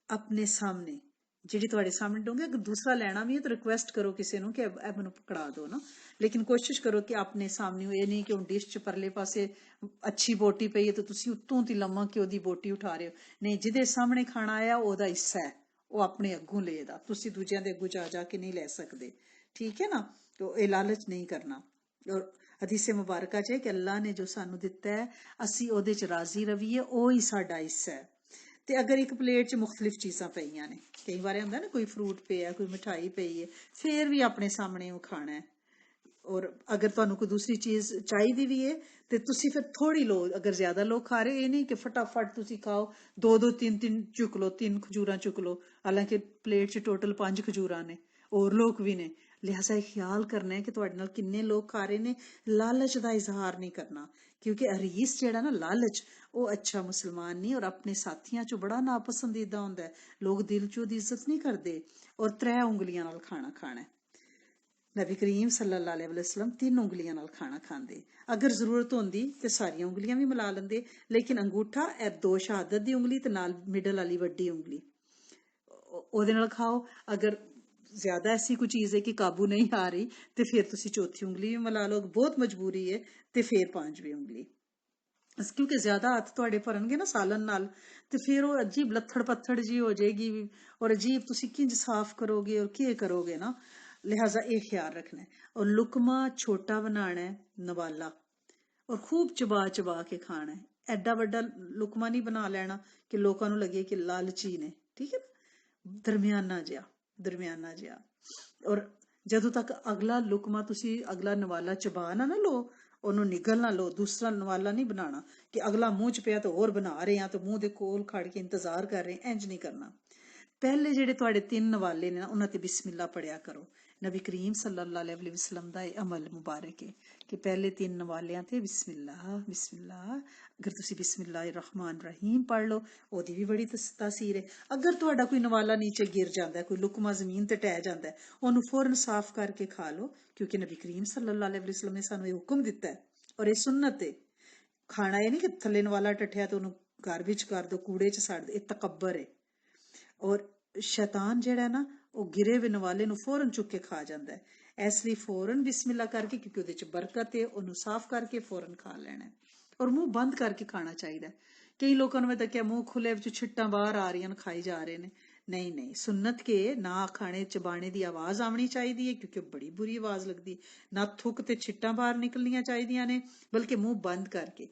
अपने सामने जिहड़ी तुहाडे सामने डोंगे, अगर दूसरा लेना भी है तो रिक्वेस्ट करो किसी नूं कि ए मैनूं पकड़ा दो ना, लेकिन कोशिश करो कि अपने सामने हो। ये नहीं कि हुण डिश च परले पासे अच्छी बोटी पई है तो तुसीं उत्तों ती लम्मा के ओहदी बोटी उठा रहे हो, नहीं। जिहदे सामने खाना आया ओहदा हिस्सा है, वो अपने अगों लेदा, तुसीं दूजियां दे अगों जा के नहीं लै सकदे, ठीक है ना। तो ये लालच नहीं करना। और हदीस मुबारका च है कि अल्लाह ने जो सानू दिता है असी ओहदे च राजी रवीए, ओ ही साडा हिस्सा है। ते अगर एक प्लेट च मुख्तलिफ चीज़ां पईयां ने, कई बार हुंदा ना कोई फ्रूट पिया, कोई मिठाई पई है, फिर भी अपने सामने वो खाना है। और अगर तुहानू कोई दूसरी चीज़ चाहिदी भी है तो तुसी फिर थोड़ी लो। अगर ज्यादा लोग खा रहे, ये नहीं कि फटाफट तुसी खाओ, 2 3 चुक लो, 3 खजूरां चुक लो, हालांकि प्लेट च टोटल 5 खजूरां ने, और लोग भी ने। लिहाजा ख्याल करना है कि तुहाडे नाल किन्ने लोग खा रहे ने। लालच का इजहार नहीं करना, क्योंकि हरीस जेड़ा ना लालच, वो अच्छा मुसलमान नहीं। और अपने साथियों चो बड़ा नापसंदीदा हुंदा है, लोग दिल चो दी इज्जत नहीं करते। और 3 उंगलियां नाल खाना खाना है। ਨਬੀ ਕਰੀਮ ਸੱਲੱਲਾਹੁ ਅਲੈहि ਵਸੱਲਮ 3 ਉਂਗਲੀਆਂ ਨਾਲ ਖਾਣਾ ਖਾਂਦੇ। ਅਗਰ ਜ਼ਰੂਰਤ ਹੁੰਦੀ ਤੇ ਸਾਰੀਆਂ ਉਂਗਲੀਆਂ ਵੀ ਮਿਲਾ ਲੈਂਦੇ, ਲੇਕਿਨ ਅੰਗੂਠਾ ਇਹ 2 ਸ਼ਹਾਦਤ ਦੀ ਉਂਗਲੀ ਤੇ ਨਾਲ ਮਿਡਲ ਵਾਲੀ ਵੱਡੀ ਉਂਗਲੀ ਉਹਦੇ ਨਾਲ ਖਾਓ। ਅਗਰ ਜ਼ਿਆਦਾ ਐਸੀ ਕੋਈ ਚੀਜ਼ ਹੈ ਕਿ ਕਾਬੂ ਨਹੀਂ ਆ ਰਹੀ ਤੇ ਫਿਰ ਤੁਸੀਂ ਚੌਥੀ ਉਂਗਲੀ ਵੀ ਮਿਲਾ ਲਓ, ਬਹੁਤ ਮਜਬੂਰੀ ਹੈ ਤੇ ਫਿਰ 5ਵੀਂ ਉਂਗਲੀ। ਕਿਉਂਕਿ ਜ਼ਿਆਦਾ ਹੱਥ ਤੁਹਾਡੇ ਭਰਨਗੇ ਨਾ ਸਾਲਨ ਨਾਲ ਤੇ ਫਿਰ ਉਹ ਅਜੀਬ ਲੱਥੜ ਪੱਥੜ ਜੀ ਹੋ ਜਾਏਗੀ ਔਰ ਅਜੀਬ ਤੁਸੀਂ ਕਿੰਜ ਸਾਫ਼ ਕਰੋਗੇ ਔਰ ਕੀ ਕਰੋਗੇ ਨਾ। ਲਿਹਾਜ਼ਾ ਇਹ ਖਿਆਲ ਰੱਖਣਾ ਹੈ। ਔਰ ਲੁਕਮਾ ਛੋਟਾ ਬਣਾਉਣਾ ਹੈ, ਨਵਾਲਾ, ਔਰ ਖੂਬ ਚਬਾ ਚਬਾ ਕੇ ਖਾਣਾ ਹੈ। ਐਡਾ ਵੱਡਾ ਲੁਕਮਾ ਨਹੀਂ ਬਣਾ ਲੈਣਾ ਕਿ ਲੋਕਾਂ ਨੂੰ ਲੱਗੇ ਕਿ ਲਾਲਚੀ ਨੇ, ਠੀਕ ਹੈ ਨਾ, ਦਰਮਿਆਨਾ ਜਿਹਾ। ਔਰ ਜਦੋਂ ਤੱਕ ਅਗਲਾ ਲੁਕਮਾ ਤੁਸੀਂ ਅਗਲਾ ਨਵਾਲਾ ਚਬਾ ਨਾ ਲਓ, ਉਹਨੂੰ ਨਿਗਲ ਨਾ ਲਓ, ਦੂਸਰਾ ਨਵਾਲਾ ਨਹੀਂ ਬਣਾਉਣਾ ਕਿ ਅਗਲਾ ਮੂੰਹ ਚ ਪਿਆ ਤੇ ਹੋਰ ਬਣਾ ਰਹੇ ਆ ਤੇ ਮੂੰਹ ਦੇ ਕੋਲ ਖੜ ਕੇ ਇੰਤਜ਼ਾਰ ਕਰ ਰਹੇ, ਇੰਜ ਨਹੀਂ ਕਰਨਾ। ਪਹਿਲੇ ਜਿਹੜੇ ਤੁਹਾਡੇ 3 ਨਵਾਲੇ ਨੇ ਨਾ ਉਹਨਾਂ ਤੇ ਬਿਸਮਿਲ੍ਲਾ ਪੜਿਆ ਕਰੋ। ਨਬੀ ਕਰੀਮ ਸੱਲੱਲਾਹੁ ਅਲੈहि ਵਸੱਲਮ ਦਾ ਇਹ ਅਮਲ ਮੁਬਾਰਕ ਹੈ ਕਿ ਪਹਿਲੇ 3 ਨਵਾਲਿਆਂ ਤੇ ਬਿਸਮਿਲ੍ਲਾ। ਅਗਰ ਤੁਸੀਂ ਬਿਸਮਿਲ੍ਲਾਹਿਰ ਰਹਿਮਾਨ ਰਹੀਮ ਪੜ੍ਹ ਲਓ, ਉਹਦੀ ਵੀ ਬੜੀ ਤਾਸੀਰ ਹੈ। ਅਗਰ ਤੁਹਾਡਾ ਕੋਈ ਨਵਾਲਾ ਨੀਚੇ ਗਿਰ ਜਾਂਦਾ, ਕੋਈ ਲੁਕਮਾ ਜ਼ਮੀਨ ਤੇ ਟਹਿ ਜਾਂਦਾ, ਉਹਨੂੰ ਫੌਰਨ ਸਾਫ਼ ਕਰਕੇ ਖਾ ਲਓ, ਕਿਉਂਕਿ ਨਬੀ ਕਰੀਮ ਸੱਲੱਲਾਹੁ ਅਲੈहि ਵਸੱਲਮ ਨੇ ਸਾਨੂੰ ਇਹ ਹੁਕਮ ਦਿੱਤਾ ਹੈ ਔਰ ਇਹ ਸੁਨਨਤ ਹੈ। ਖਾਣਾ ਇਹ ਨਹੀਂ ਕਿ ਥੱਲੇ ਨਵਾਲਾ ਟੱਠਿਆ ਤੇ ਉਹਨੂੰ ਘਰ ਵਿੱਚ ਕਰ ਦਿਓ, ਕੂੜੇ 'ਚ ਸੱਟ ਦਿਓ, ਇਹ ਤਕੱਬਰ ਹੈ। ਔਰ ਸ਼ੈਤਾਨ ਜਿਹੜਾ ਨਾ ਉਹ ਗਿਰੇ ਹੋਏ ਨਵਾਲੇ ਨੂੰ ਫੌਰਨ ਚੁੱਕ ਕੇ ਖਾ ਜਾਂਦਾ ਹੈ। ਇਸ ਲਈ ਫੌਰਨ ਬਿਸਮਿਲ੍ਲਾ ਕਰਕੇ, ਕਿਉਂਕਿ ਉਹਦੇ 'ਚ ਬਰਕਤ ਹੈ, ਉਹਨੂੰ ਸਾਫ਼ ਕਰਕੇ ਫੌਰਨ ਖਾ ਲੈਣਾ ਔਰ ਮੂੰਹ ਬੰਦ ਕਰਕੇ ਖਾਣਾ ਚਾਹੀਦਾ। ਕਈ ਲੋਕਾਂ ਨੂੰ ਮੈਂ ਦੇਖਿਆ ਮੂੰਹ ਖੁੱਲੇ ਵਿੱਚ ਛਿੱਟਾਂ ਬਾਹਰ ਆ ਰਹੀਆਂ ਨੇ, ਖਾਈ ਜਾ ਰਹੇ ਨੇ। ਨਹੀਂ, ਸੁਨਨਤ ਕੇ ਨਾ ਖਾਣੇ ਚਬਾਣੇ ਦੀ ਆਵਾਜ਼ ਆਉਣੀ ਚਾਹੀਦੀ ਹੈ, ਕਿਉਂਕਿ ਬੜੀ ਬੁਰੀ ਆਵਾਜ਼ ਲੱਗਦੀ। ਨਾ ਥੁੱਕ ਤੇ ਛਿੱਟਾਂ ਬਾਹਰ ਨਿਕਲਣੀਆਂ ਚਾਹੀਦੀਆਂ ਨੇ, ਬਲਕਿ ਮੂੰਹ ਬੰਦ ਕਰਕੇ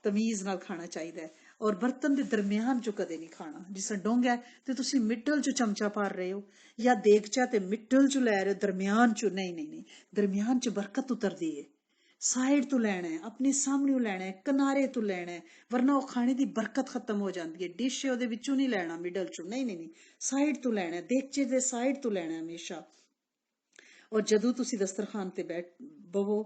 ਤਮੀਜ਼ ਨਾਲ ਖਾਣਾ ਚਾਹੀਦਾ ਹੈ। ਔਰ ਬਰਤਨ ਦੇ ਦਰਮਿਆਨ ਚੋਂ ਕਦੇ ਨਹੀਂ ਖਾਣਾ। ਜਿਸ ਤਰ੍ਹਾਂ ਡੋਂਗਾ ਤੇ ਤੁਸੀਂ ਮਿੱਟਲ ਚ ਚਮਚਾ ਭਰ ਰਹੇ ਹੋ ਜਾਂ ਦੇਗਚਾ ਤੇ ਮਿੱਟਲ ਚ ਲੈ ਰਹੇ ਹੋ, ਦਰਮਿਆਨ ਚ ਨਹੀਂ, ਦਰਮਿਆਨ ਚ ਬਰਕਤ ਉਤਰਦੀ ਹੈ। ਸਾਈਡ ਤੋਂ ਲੈਣਾ ਹੈ, ਆਪਣੇ ਸਾਹਮਣੇ ਲੈਣਾ ਹੈ, ਕਿਨਾਰੇ ਤੋਂ ਲੈਣਾ ਹੈ, ਵਰਨਾ ਉਹ ਖਾਣੇ ਦੀ ਬਰਕਤ ਖਤਮ ਹੋ ਜਾਂਦੀ ਹੈ। ਡਿਸ਼ ਉਹਦੇ ਵਿੱਚੋਂ ਨਹੀਂ ਲੈਣਾ, ਮਿਡਲ ਚੋਂ ਨਹੀਂ, ਸਾਈਡ ਤੋਂ ਲੈਣਾ ਹੈ, ਦੇਗਚੇ ਦੇ ਸਾਈਡ ਤੋਂ ਲੈਣਾ ਹਮੇਸ਼ਾ। ਔਰ ਜਦੋਂ ਤੁਸੀਂ ਦਸਤਰਖਾਨ ਤੇ ਬਵੋ,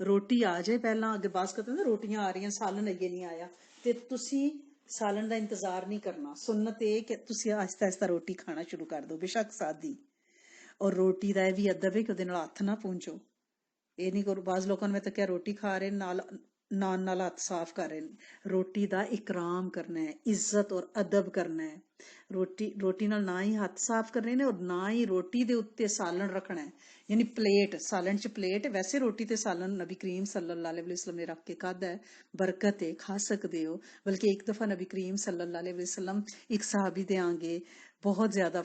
ਰੋਟੀ ਆ ਜਾਏ ਪਹਿਲਾਂ, ਅੱਗੇ ਬਾਸ ਕਰਦੇ ਨਾ ਰੋਟੀਆਂ ਆ ਰਹੀਆਂ, ਸਾਲਨ ਅੱਗੇ ਨਹੀਂ ਆਇਆ, ਤੇ ਤੁਸੀਂ ਸਾਲਨ ਦਾ ਇੰਤਜ਼ਾਰ ਨਹੀਂ ਕਰਨਾ। ਸੁਨਨਤ ਇਹ ਕਿ ਤੁਸੀਂ ਆਹਿਸਤਾ ਆਹਿਸਤਾ ਰੋਟੀ ਖਾਣਾ ਸ਼ੁਰੂ ਕਰ ਦਿਓ, ਬੇਸ਼ੱਕ ਸਾਦੀ। ਔਰ ਰੋਟੀ ਦਾ ਇਹ ਵੀ ਅਦਬ ਹੈ ਕਿ ਉਹਦੇ ਨਾਲ ਹੱਥ ਨਾ ਪੂੰਝੋ। ਇਹ ਨਹੀਂ ਕਰੋ, ਬਾਜ਼ ਲੋਕਾਂ ਨੂੰ ਮੈਂ ਤਾਂ ਕਿਹਾ ਰੋਟੀ ਖਾ ਰਹੇ ਨਾਲ ਹੱਥ ਸਾਫ਼ ਕਰ ਰਹੇ ਨੇ। ਰੋਟੀ ਦਾ ਇਕਰਾਮ ਕਰਨਾ ਹੈ, ਇੱਜ਼ਤ ਔਰ ਅਦਬ ਕਰਨਾ ਹੈ। ਰੋਟੀ ਨਾਲ ਨਾ ਹੀ ਹੱਥ ਸਾਫ਼ ਕਰਨੇ ਨੇ ਔਰ ਨਾ ਹੀ ਰੋਟੀ ਦੇ ਉੱਤੇ ਸਾਲਨ ਰੱਖਣਾ ਹੈ। ਯਾਨੀ ਪਲੇਟ, ਸਾਲਨ 'ਚ ਪਲੇਟ, ਵੈਸੇ ਰੋਟੀ ਤੇ ਸਾਲਨ ਨਬੀ ਕਰੀਮ ਸੱਲੱਲਾਹੁ ਅਲੈहि ਵਸੱਲਮ ਨੇ ਰੱਖ ਕੇ ਖਾਧਾ ਹੈ, ਬਰਕਤ ਹੈ, ਖਾ ਸਕਦੇ ਹੋ। ਬਲਕਿ ਇੱਕ ਦਫਾ ਨਬੀ ਕਰੀਮ ਸੱਲੱਲਾਹੁ ਅਲੈहि ਵਸੱਲਮ ਇੱਕ ਸਾਹਬੀ ਦੇ ਆਂਗੇ ਬਹੁਤ ਜ਼ਿਆਦਾ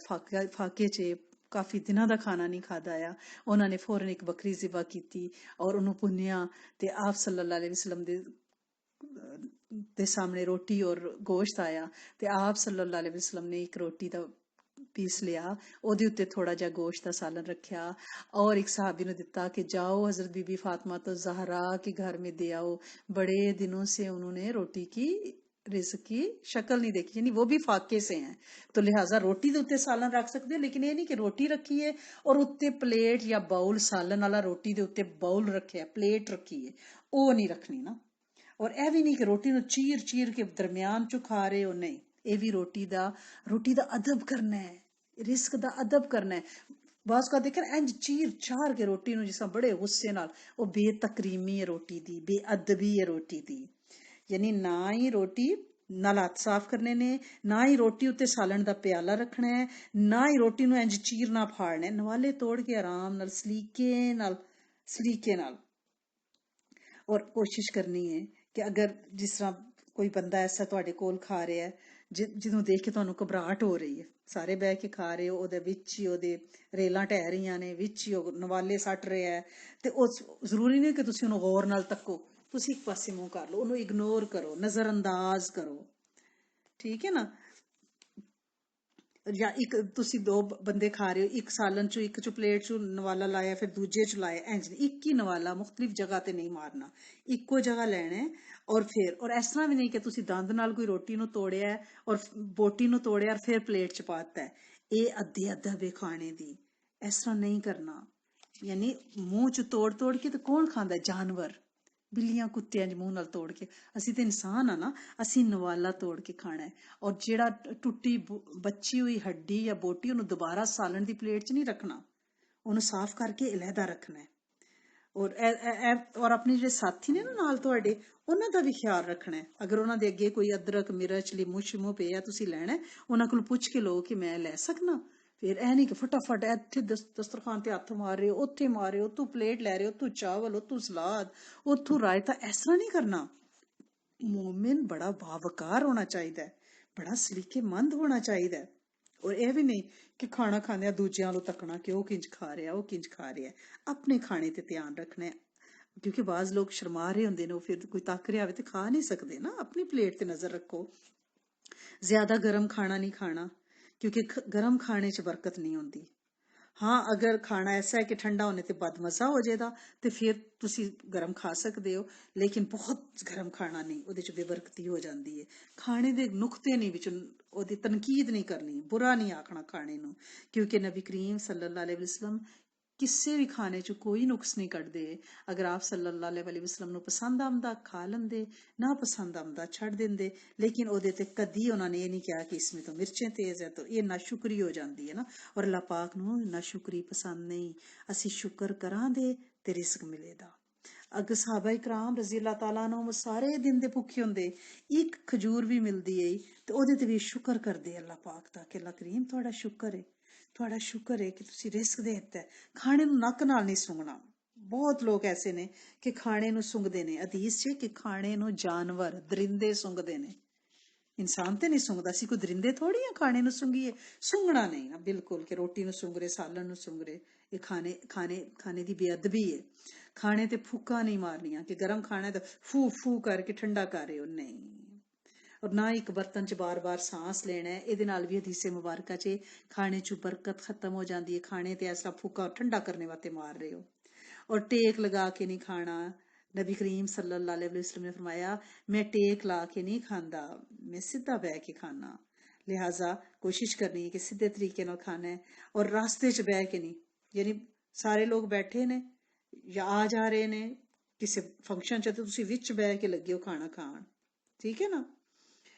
ਫਾਕੇ 'ਚ ਕਾਫੀ ਦਿਨਾਂ ਦਾ ਖਾਣਾ ਨਹੀਂ ਖਾਧਾ ਆ, ਉਹਨਾਂ ਨੇ ਫੌਰਨ ਇੱਕ ਬੱਕਰੀ ਜ਼ਿਬਾ ਕੀਤੀ ਔਰ ਉਹਨੂੰ ਭੁੰਨਿਆ ਤੇ ਆਪ ਸੱਲੱਲਾਹੁ ਅਲੈहि ਵਸੱਲਮ ਦੇ ਸਾਹਮਣੇ ਰੋਟੀ ਔਰ ਗੋਸ਼ਤ ਆਇਆ ਤੇ ਆਪ ਸੱਲੱਲਾਹੁ ਅਲੈहि ਵਸੱਲਮ ਨੇ ਇੱਕ ਰੋਟੀ ਦਾ ਪੀਸ ਲਿਆ, ਉਹਦੇ ਉੱਤੇ ਥੋੜਾ ਜਿਹਾ ਗੋਸ਼ਤ ਦਾ ਸਾਲਨ ਰੱਖਿਆ और एक साहबी ने दिता कि जाओ हजरत बीबी फातिमा तो जहरा के घर में दे आओ। बड़े दिनों से उन्होंने रोटी की रिज़्क की शक्ल नहीं देखी, यानी वो भी फाके से हैं, तो लिहाजा रोटी के उत्ते सालन रख सकते हो, लेकिन ये नहीं कि रोटी रखी है और उत्ते प्लेट या बाउल सालन वाला रोटी के उत्ते बाउल रखे, प्लेट रखी है, वो नहीं रखनी ना। और यह भी नहीं कि रोटी चीर चीर के दरम्यान चो खा रहे हो, नहीं, ये भी रोटी का अदब करना है, रिस्क का अदब करना है। बास का देख इंज चीर चार के रोटी जिस बड़े गुस्से नाल, वो बेतकरीमी है रोटी दी, बेअदबी है रोटी दी। यानी ना ही रोटी नाल हथ साफ करने ने, ना ही रोटी उत्ते सालन दा प्याला रखना है, ना ही रोटी नूं इंज चीरना फाड़ना है। नवाले तोड़ के आराम नाल सलीके नाल और कोशिश करनी है कि अगर जिस तरह कोई बंदा ऐसा तुहाडे कोल खा रहा है जिन्हों देख के तुहानूं घबराहट हो रही है, सारे बह के खा रहे हो, ਉਹਦੇ ਵਿੱਚ ਹੀ ਉਹਦੇ ਰੇਲਾਂ ਢਹਿ ਰਹੀਆਂ ਨੇ, ਵਿੱਚ ਹੀ ਉਹ ਨਵਾਲੇ ਸੱਟ ਰਿਹਾ ਹੈ, ਤੇ ਉਹ ਜ਼ਰੂਰੀ ਨਹੀਂ ਕਿ ਤੁਸੀਂ ਉਹਨੂੰ ਗੌਰ ਨਾਲ ਤੱਕੋ, ਤੁਸੀਂ ਇੱਕ ਪਾਸੇ ਮੂੰਹ ਕਰ ਲਓ, ਉਹਨੂੰ ਇਗਨੋਰ ਕਰੋ, ਨਜ਼ਰਅੰਦਾਜ਼ ਕਰੋ, ਠੀਕ ਹੈ ਨਾ। ਜਾਂ ਇੱਕ ਤੁਸੀਂ 2 ਬੰਦੇ ਖਾ ਰਹੇ ਹੋ, ਇੱਕ ਸਾਲਨ ਚੋਂ ਇੱਕ ਚ ਪਲੇਟ ਚੋਂ ਨਵਾਲਾ ਲਾਇਆ, ਫਿਰ ਦੂਜੇ ਚ ਲਾਇਆ, ਇੰਜ ਨਹੀਂ, ਇੱਕ ਹੀ ਨਵਾਲਾ ਮੁਖਤਲਿਫ ਜਗ੍ਹਾ ਤੇ ਨਹੀਂ ਮਾਰਨਾ, ਇੱਕੋ ਜਗ੍ਹਾ ਲੈਣਾ ਹੈ। ਔਰ ਇਸ ਤਰ੍ਹਾਂ ਵੀ ਨਹੀਂ ਕਿ ਤੁਸੀਂ ਦੰਦ ਨਾਲ ਕੋਈ ਰੋਟੀ ਨੂੰ ਤੋੜਿਆ ਔਰ ਬੋਟੀ ਨੂੰ ਤੋੜਿਆ ਔਰ ਫਿਰ ਪਲੇਟ ਚ ਪਾਤਾ, ਇਹ ਅੱਧੇ ਅਦਬ ਹੈ ਖਾਣੇ ਦੀ, ਇਸ ਤਰ੍ਹਾਂ ਨਹੀਂ ਕਰਨਾ। ਯਾਨੀ ਮੂੰਹ ਚ ਤੋੜ ਕੇ ਤੇ ਕੌਣ ਖਾਂਦਾ, ਜਾਨਵਰ, ਬਿੱਲੀਆਂ ਕੁੱਤਿਆਂ ਦੇ ਮੂੰਹ ਨਾਲ ਤੋੜ ਕੇ, ਅਸੀਂ ਤੇ ਇਨਸਾਨ ਆ ਨਾ, ਅਸੀਂ ਨਵਾਲਾ ਤੋੜ ਕੇ ਖਾਣਾ ਹੈ। ਔਰ ਜਿਹੜਾ ਟੁੱਟੀ ਬਚੀ ਹੋਈ ਹੱਡੀ ਜਾਂ ਬੋਟੀ ਉਹਨੂੰ ਦੁਬਾਰਾ ਸਾਲਣ ਦੀ ਪਲੇਟ 'ਚ ਨਹੀਂ ਰੱਖਣਾ, ਉਹਨੂੰ ਸਾਫ਼ ਕਰਕੇ ਅਲੱਗਾ ਰੱਖਣਾ ਹੈ। ਔਰ ਆਪਣੇ ਜਿਹੜੇ ਸਾਥੀ ਨੇ ਨਾ ਨਾਲ ਤੁਹਾਡੇ, ਉਹਨਾਂ ਦਾ ਵੀ ਖਿਆਲ ਰੱਖਣਾ ਹੈ। ਅਗਰ ਉਹਨਾਂ ਦੇ ਅੱਗੇ ਕੋਈ ਅਦਰਕ ਮਿਰਚ ਲਿਮੂ ਸ਼ਿਮੂ ਪਿਆ ਤੁਸੀਂ ਲੈਣਾ, ਉਹਨਾਂ ਕੋਲ ਪੁੱਛ ਕੇ ਲਓ ਕਿ ਮੈਂ ਲੈ ਸਕਣਾ। ਫਿਰ ਇਹ ਨਹੀਂ ਕਿ ਫਟਾਫਟ ਇੱਥੇ ਦਸਤਰਖਾਨ ਤੇ ਹੱਥ ਮਾਰ ਰਹੇ ਹੋ, ਉੱਥੇ ਮਾਰ ਰਹੇ ਹੋ, ਉੱਥੋਂ ਪਲੇਟ ਲੈ ਰਹੇ ਹੋ, ਉੱਥੋਂ ਚਾਵਲ, ਉੱਥੋਂ ਸਲਾਦ, ਉੱਥੋਂ ਰਾਇਤਾ। ਇਸ ਤਰ੍ਹਾਂ ਨਹੀਂ ਕਰਨਾ। ਮੋਮਿਨ ਬੜਾ ਬਾਵਕਾਰ ਹੋਣਾ ਚਾਹੀਦਾ ਹੈ, ਬੜਾ ਸਲੀਕੇਮੰਦ ਹੋਣਾ ਚਾਹੀਦਾ ਹੈ। ਔਰ ਇਹ ਵੀ ਨਹੀਂ ਕਿ ਖਾਣਾ ਖਾਂਦਿਆਂ ਦੂਜਿਆਂ ਨੂੰ ਤੱਕਣਾ ਕਿ ਉਹ ਕਿੰਜ ਖਾ ਰਿਹਾ, ਉਹ ਕਿੰਜ ਖਾ ਰਿਹਾ। ਆਪਣੇ ਖਾਣੇ ਤੇ ਧਿਆਨ ਰੱਖਣਾ ਹੈ, ਕਿਉਂਕਿ ਬਾਜ਼ ਲੋਕ ਸ਼ਰਮਾ ਰਹੇ ਹੁੰਦੇ ਨੇ, ਉਹ ਫਿਰ ਕੋਈ ਤੱਕ ਰਿਹਾ ਹੋਵੇ ਤੇ ਖਾ ਨਹੀਂ ਸਕਦੇ ਨਾ। ਆਪਣੀ ਪਲੇਟ ਤੇ ਨਜ਼ਰ ਰੱਖੋ। ਜ਼ਿਆਦਾ ਗਰਮ ਖਾਣਾ ਨਹੀਂ ਖਾਣਾ, ਕਿਉਂਕਿ ਗਰਮ ਖਾਣੇ 'ਚ ਬਰਕਤ ਨਹੀਂ ਹੁੰਦੀ। ਹਾਂ, ਅਗਰ ਖਾਣਾ ਐਸਾ ਹੈ ਕਿ ਠੰਡਾ ਹੋਣੇ ਤੇ ਬਦਮਜ਼ਾ ਹੋ ਜਾਏਗਾ ਤੇ ਫਿਰ ਤੁਸੀਂ ਗਰਮ ਖਾ ਸਕਦੇ ਹੋ, ਲੇਕਿਨ ਬਹੁਤ ਗਰਮ ਖਾਣਾ ਨਹੀਂ, ਉਹਦੇ 'ਚ ਬੇਬਰਕਤੀ ਹੋ ਜਾਂਦੀ ਹੈ। ਖਾਣੇ ਦੇ ਨੁਕਤੇ ਨਹੀਂ ਵਿੱਚ ਉਹਦੀ ਤਨਕੀਦ ਨਹੀਂ ਕਰਨੀ, ਬੁਰਾ ਨਹੀਂ ਆਖਣਾ ਖਾਣੇ ਨੂੰ, ਕਿਉਂਕਿ ਨਬੀ ਕਰੀਮ ਸੱਲੱਲਾਹੁ ਅਲੈਹਿ ਵਸੱਲਮ ਕਿਸੇ ਵੀ ਖਾਣੇ 'ਚ ਕੋਈ ਨੁਕਸ ਨਹੀਂ ਕੱਢਦੇ। ਅਗਰ ਆਪ ਸੱਲੱਲਾਹੁ ਅਲੈਹਿ ਵਸੱਲਮ ਨੂੰ ਪਸੰਦ ਆਉਂਦਾ ਖਾ ਲੈਂਦੇ, ਨਾ ਪਸੰਦ ਆਉਂਦਾ ਛੱਡ ਦਿੰਦੇ। ਲੇਕਿਨ ਉਹਦੇ ਤੇ ਕਦੀ ਉਹਨਾਂ ਨੇ ਇਹ ਨਹੀਂ ਕਿਹਾ ਕਿ ਇਸमें तो मिर्चें तेज है, तो ਇਹ ਨਾਸ਼ੁਕਰੀ ਹੋ ਜਾਂਦੀ ਹੈ ਨਾ। ਔਰ ਅੱਲਾਹ ਪਾਕ ਨੂੰ ਨਾਸ਼ੁਕਰੀ ਪਸੰਦ ਨਹੀਂ। ਅਸੀਂ ਸ਼ੁਕਰ ਕਰਾਂਗੇ ਤੇ ਰਿਜ਼ਕ ਮਿਲੇਗਾ। ਅਗਰ ਸਾਹਬਾ ਇਕਰਾਮ ਰਜ਼ੀ ਅੱਲਾਹ ਤਾਲਾ ਨੂੰ ਸਾਰੇ ਦਿਨ ਦੇ ਭੁੱਖੇ ਹੁੰਦੇ, ਇੱਕ ਖਜੂਰ ਵੀ ਮਿਲਦੀ ਹੈ ਤੇ ਉਹਦੇ ਤੇ ਵੀ ਸ਼ੁਕਰ ਕਰਦੇ ਅੱਲਾਹ ਪਾਕ ਦਾ ਕਿ ਅੱਲਾਹ ਕਰੀਮ ਤੁਹਾਡਾ ਸ਼ੁਕਰ ਹੈ, ਤੁਹਾਡਾ ਸ਼ੁਕਰ ਹੈ ਕਿ ਤੁਸੀਂ ਰਿਜ਼ਕ ਦੇ ਦਿੱਤਾ। ਖਾਣੇ ਨੂੰ ਨੱਕ ਨਾਲ ਨਹੀਂ ਸੁੰਘਣਾ। ਬਹੁਤ ਲੋਕ ਐਸੇ ਨੇ ਕਿ ਖਾਣੇ ਨੂੰ ਸੁੰਘਦੇ ਨੇ। ਹਦੀਸ 'ਚ ਕਿ ਖਾਣੇ ਨੂੰ ਜਾਨਵਰ ਦਰਿੰਦੇ ਸੁੰਘਦੇ ਨੇ, ਇਨਸਾਨ ਤੇ ਨਹੀਂ ਸੁੰਘਦਾ। ਸੀ ਕੋਈ ਦਰਿੰਦੇ ਥੋੜੀ ਆ ਖਾਣੇ ਨੂੰ ਸੁੰਘੀਏ। ਸੁੰਘਣਾ ਨਹੀਂ ਨਾ ਬਿਲਕੁਲ, ਕਿ ਰੋਟੀ ਨੂੰ ਸੁੰਘ ਰਹੇ, ਸਾਲਣ ਨੂੰ ਸੁੰਘ ਰਹੇ। ਇਹ ਖਾਣੇ ਦੀ ਬੇਅਦਬੀ ਹੈ। ਖਾਣੇ ਤੇ ਫੂਕਾਂ ਨਹੀਂ ਮਾਰਨੀਆਂ ਕਿ ਗਰਮ ਖਾਣਾ ਤਾਂ ਫੂ ਫੂ ਕਰਕੇ ਠੰਡਾ ਕਰ ਰਹੇ ਹੋ, ਨਹੀਂ। ਔਰ ਨਾ ਇੱਕ ਬਰਤਨ 'ਚ ਬਾਰ-ਬਾਰ ਸਾਂਸ ਲੈਣਾ ਹੈ। ਇਹਦੇ ਨਾਲ ਵੀ ਹਦੀਸੇ ਮੁਬਾਰਕਾ 'ਚ ਖਾਣੇ 'ਚ ਬਰਕਤ ਖਤਮ ਹੋ ਜਾਂਦੀ ਹੈ। ਖਾਣੇ ਤੇ ਐਸਾ ਫੂਕਾ ਠੰਡਾ ਕਰਨੇ ਵਾਸਤੇ ਮਾਰ ਰਹੇ ਹੋ। ਔਰ ਟੇਕ ਲਗਾ ਕੇ ਨਹੀਂ ਖਾਣਾ। ਨਬੀ ਕਰੀਮ ਸੱਲੱਲਾਹੁ ਅਲੈਹਿ ਵਸੱਲਮ ਨੇ ਫਰਮਾਇਆ, ਮੈਂ ਟੇਕ ਲਾ ਕੇ ਨਹੀਂ ਖਾਂਦਾ, ਮੈਂ ਸਿੱਧਾ ਬਹਿ ਕੇ ਖਾਣਾ। ਲਿਹਾਜ਼ਾ ਕੋਸ਼ਿਸ਼ ਕਰਨੀ ਹੈ ਕਿ ਸਿੱਧੇ ਤਰੀਕੇ ਨਾਲ ਖਾਣਾ ਹੈ। ਔਰ ਰਾਸਤੇ 'ਚ ਬਹਿ ਕੇ ਨਹੀਂ, ਯਾਨੀ ਸਾਰੇ ਲੋਕ ਬੈਠੇ ਨੇ ਜਾਂ ਆ ਜਾ ਰਹੇ ਨੇ ਕਿਸੇ ਫੰਕਸ਼ਨ 'ਚ, ਤੇ ਤੁਸੀਂ ਵਿੱਚ ਬਹਿ ਕੇ ਲੱਗੇ ਹੋ ਖਾਣਾ ਖਾਣ, ਠੀਕ ਹੈ ਨਾ।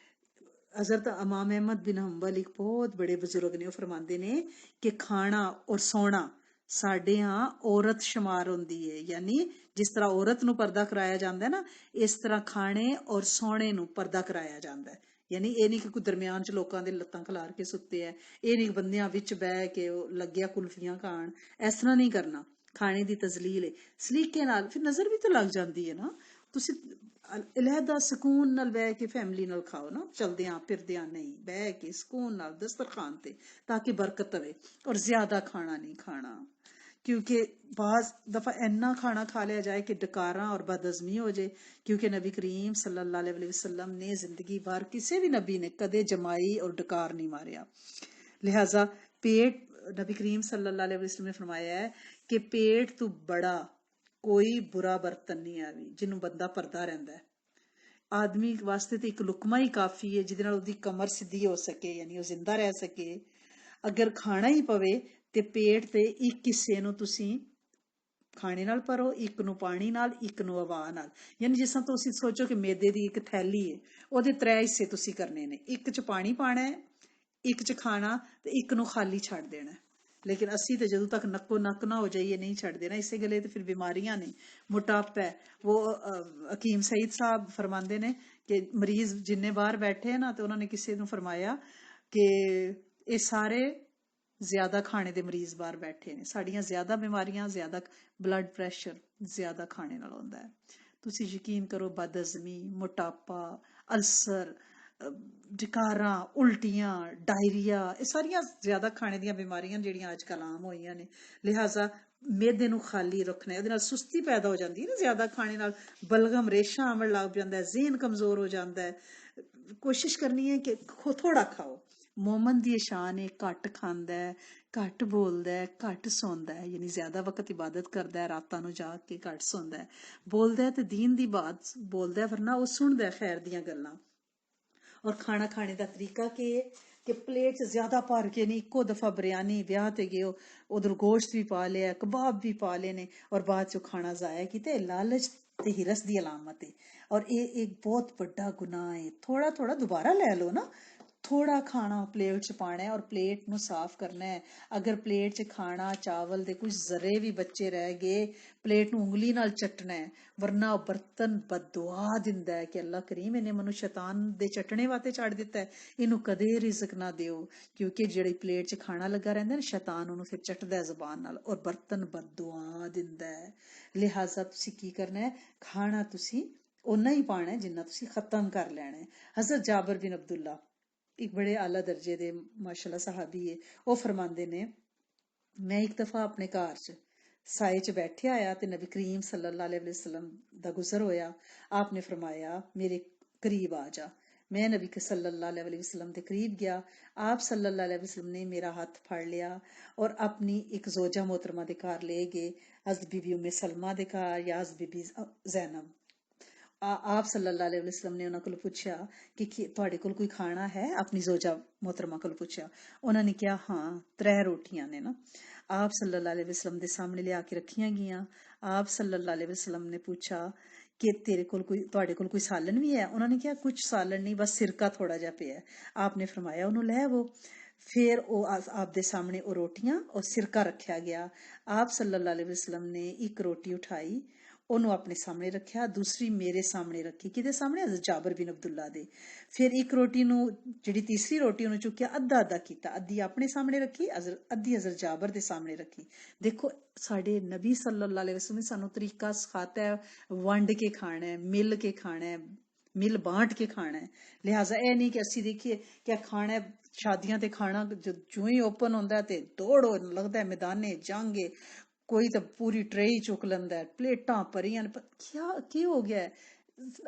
हजरत इमाम अहमद बिन हंबल एक बहुत बड़े बुजुर्ग ने, फरमाते ने कि खाना और सोना साडे यहाँ औरत शुमार होंदी है। यानी जिस तरह औरत नूं पर्दा कराया जाता है ना, इस तरह खाने और सोने नूं पर्दा कराया जाता है। यानी ये नहीं कि कोई दरम्यान च लोगों दे लत्तां खलार के सुत्ते है, ये नहीं बंदियां विच बह के लग्गिया कुल्फियां खाण, इस तरह नहीं करना। खाने की तजलील है सलीके नाल, फिर नज़र भी तो लग जाती है ना। तुसी अलहदा ਸਕੂਨ ਨਾਲ ਬਹਿ ਕੇ ਫੈਮਿਲੀ ਨਾਲ ਖਾਓ ਨਾ, ਚਲਦਿਆਂ ਫਿਰਦਿਆਂ ਨਹੀਂ, ਬਹਿ ਕੇ ਸਕੂਨ ਨਾਲ ਦਸਤਰਖਾਨ ਤੇ, ਤਾਂ ਕਿ ਬਰਕਤ ਹੋਵੇ। ਔਰ ਜ਼ਿਆਦਾ ਖਾਣਾ ਨਹੀਂ ਖਾਣਾ, क्योंकि बाज दफ़ा इन्ना खाना खा लिया जाए कि डकारा और बदहज़मी हो जाए। क्योंकि नबी करीम सल्लल्लाहु अलैहि वसल्लम ने जिंदगी भर किसी भी नबी ने कदे जमाई और डकार नहीं मारिया। लिहाजा पेट, नबी करीम सल्लल्लाहु अलैहि वसल्लम ने फरमाया है कि पेट तो बड़ा कोई बुरा बर्तन नहीं आवी जिन्हों बंदा परदा रहिंदा है। आदमी वास्ते तो एक लुकमा ही काफ़ी है जिहदे नाल उहदी कमर सीधी हो सके, यानी वह जिंदा रह सके। अगर खाना ही पवे ते पेट ते एक हिस्से नूं तुसीं खाने नाल भरो, एक नूं पानी नाल, एक नूं हवा नाल। यानी जिस तरह तुसीं सोचो कि मैदे दी एक थैली है, ਉਹਦੇ 3 हिस्से तुसीं करने ने, एक च पानी पाना है, एक च खाना, ते एक नूं खाली छड़ देना है। लेकिन असी तो जदों तक नक्को नक ना हो जाइए नहीं छड़ देना। इसे गले तो फिर बीमारियां ने, मोटापा है। वो हकीम सईद साहब फरमाते ने कि मरीज जिन्ने बाहर बैठे हैं ना, तो उन्होंने किसी नूं फरमाया कि ये सारे ज्यादा खाने दे मरीज बाहर बैठे ने। साड़ियां ज्यादा बीमारियां, ज्यादा ब्लड प्रैशर ज्यादा खाने नाल होंदा है। तुसीं यकीन करो, बदहज़मी, मोटापा, अल्सर, डकारा, उल्टियां, डायरिया, ये सारियां ज्यादा खाने दियां बीमारियां जिहड़ियां अजकल आम होईयां ने। लिहाजा मैदे नूं खाली रखना है। ਉਹਦੇ ਨਾਲ सुस्ती पैदा हो जाती है ना ज्यादा खाने नाल, बलगम रेशा आवन लग जाता है, ज़हन कमजोर हो जाता है। कोशिश करनी है कि थोड़ा खाओ। मोमन दी शान है, घट खांदा है, घट बोलदा है, घट सौंदा है, यानी ज्यादा वक्त इबादत करदा है, रातां नूं जाग के घट सौंदा है। बोलदा है ते दीन दी बात बोलदा है, वरना वो सुनदा है खैर दियां गल्लां। और खाना खाने का तरीका के है कि प्लेट च ज्यादा भर के नहीं, इक्को दफा बिरयानी ब्याह ते गए हो, उधर गोश्त भी पा लिया, कबाब भी पा लेने, और बाद चो खाना जाया किते, लालच ते हिरस दी अलामत है। और ये एक बहुत बड़ा गुनाह है। थोड़ा थोड़ा दोबारा ले लो ना, ਥੋੜਾ ਖਾਣਾ ਪਲੇਟ 'ਚ ਪਾਣਾ ਹੈ ਔਰ ਪਲੇਟ ਨੂੰ ਸਾਫ਼ ਕਰਨਾ ਹੈ। ਅਗਰ ਪਲੇਟ 'ਚ ਖਾਣਾ ਚਾਵਲ ਦੇ ਕੁਝ ਜ਼ਰੇ ਵੀ ਬੱਚੇ ਰਹਿ ਗਏ, ਪਲੇਟ ਨੂੰ ਉਂਗਲੀ ਨਾਲ ਚੱਟਣਾ ਹੈ, ਵਰਨਾ ਉਹ ਬਰਤਨ ਬਦਦੁਆ ਦਿੰਦਾ ਹੈ ਕਿ ਅੱਲਾ ਕਰੀਮ ਇਹਨੇ ਮੈਨੂੰ ਸ਼ੈਤਾਨ ਦੇ ਚਟਣੇ ਵਾਸਤੇ ਛੱਡ ਦਿੱਤਾ ਹੈ, ਇਹਨੂੰ ਕਦੇ ਰਿਜ਼ਕ ਨਾ ਦਿਓ। ਕਿਉਂਕਿ ਜਿਹੜੀ ਪਲੇਟ 'ਚ ਖਾਣਾ ਲੱਗਾ ਰਹਿੰਦਾ ਨਾ, ਸ਼ੈਤਾਨ ਉਹਨੂੰ ਫਿਰ ਚੱਟਦਾ ਹੈ ਜ਼ੁਬਾਨ ਨਾਲ, ਔਰ ਬਰਤਨ ਬਦਦੁਆ ਦਿੰਦਾ ਹੈ। ਲਿਹਾਜ਼ਾ ਤੁਸੀਂ ਕੀ ਕਰਨਾ ਹੈ, ਖਾਣਾ ਤੁਸੀਂ ਓਨਾ ਹੀ ਪਾਣਾ ਹੈ ਜਿੰਨਾ ਤੁਸੀਂ ਖਤਮ ਕਰ ਲੈਣਾ ਹੈ। ਹਜ਼ਰਤ ਜਾਬਰ ਬਿਨ ਅਬਦੁल्ला ਇੱਕ ਬੜੇ ਆਲਾ ਦਰਜੇ ਦੇ ਮਾਸ਼ਾਅੱਲਾ ਸਹਾਬੀ ਹੈ, ਉਹ ਫਰਮਾਉਂਦੇ ਨੇ, ਮੈਂ ਇੱਕ ਦਫਾ ਆਪਣੇ ਘਰ 'ਚ ਸਾਏ 'ਚ ਬੈਠਿਆ ਆ ਤੇ ਨਬੀ ਕਰੀਮ ਸੱਲੱਲਾਹੁ अलैहि वसल्लम ਦਾ ਗੁਜ਼ਰ ਹੋਇਆ। ਆਪ ਨੇ ਫਰਮਾਇਆ ਮੇਰੇ ਕਰੀਬ ਆ ਜਾ। ਮੈਂ ਨਬੀ सल्लल्लाहु अलैहि वसल्लम ਦੇ करीब गया। आप सल्लल्लाहु अलैहि वसल्लम ने मेरा हथ फड़ लिया और अपनी एक जोजा मोहतरमा के घर ले गए, हज़रत बीबी उम्मे सलमा के घर या हज़रत बीबी जैनब। आप सल्लल्लाहु अलैहि वसल्लम ने उन्होंने पूछा कि तुहाडे कोल कोई खाना है, अपनी जोजा मोहतरमा को पूछा। उन्होंने कहा हाँ, 3 रोटियां ने ना। आप सल्लल्लाहु अलैहि वसल्लम के सामने लिया के रखिया गईयां। आप सल्लल्लाहु अलैहि वसल्लम ने पूछा कि तेरे कोल कोई तुहाडे कोल कोई सालन भी है? उन्होंने कहा कुछ सालन नहीं, बस सिरका थोड़ा जा पिया है। आपने फरमाया उन्होंने लै वो। फिर आप दे सामने वो रोटियां और सिरका रखा गया। आप सल्लल्लाहु अलैहि वसल्लम ने एक रोटी उठाई, ਉਹਨੂੰ ਆਪਣੇ ਸਾਹਮਣੇ ਰੱਖਿਆ, ਦੂਸਰੀ ਮੇਰੇ ਸਾਹਮਣੇ ਰੱਖੀ। ਕਿਹਦੇ ਸਾਹਮਣੇ? ਹਜ਼ਰਤ ਜਾਬਰ ਬਿਨ ਅਬਦੁੱਲਾ ਦੇ। ਫਿਰ ਇੱਕ ਰੋਟੀ ਨੂੰ, ਜਿਹੜੀ ਤੀਸਰੀ ਰੋਟੀ ਉਹਨੂੰ ਚੁੱਕਿਆ, ਅੱਧਾ ਅੱਧਾ ਕੀਤਾ, ਅੱਧੀ ਆਪਣੇ ਸਾਹਮਣੇ ਰੱਖੀ, ਅੱਧੀ ਹਜ਼ਰਤ ਜਾਬਰ ਦੇ ਸਾਹਮਣੇ ਰੱਖੀ। ਦੇਖੋ ਸਾਡੇ ਨਬੀ ਸੱਲੱਲਾਹੁ अलैहि वसल्लम ने ਸਾਨੂੰ ਤਰੀਕਾ ਸਿਖਾਤਾ ਹੈ, ਵੰਡ ਕੇ ਖਾਣਾ ਹੈ, ਮਿਲ ਕੇ ਖਾਣਾ ਹੈ, ਮਿਲ ਬਾਂਟ ਕੇ ਖਾਣਾ ਹੈ। ਲਿਹਾਜ਼ਾ ਇਹ ਨਹੀਂ ਕਿ ਅਸੀਂ ਦੇਖੀਏ ਕਿ ਖਾਣਾ ਸ਼ਾਦੀਆਂ ਤੇ ਖਾਣਾ ਜੋ ਹੀ ਓਪਨ ਹੁੰਦਾ ਤੇ ਦੌੜੋ, ਲੱਗਦਾ ਮੈਦਾਨੇ ਜੰਗ, कोई तो पूरी ट्रे ही चुक लेंदा है, प्लेटां भरियां ने। क्या की हो गया है?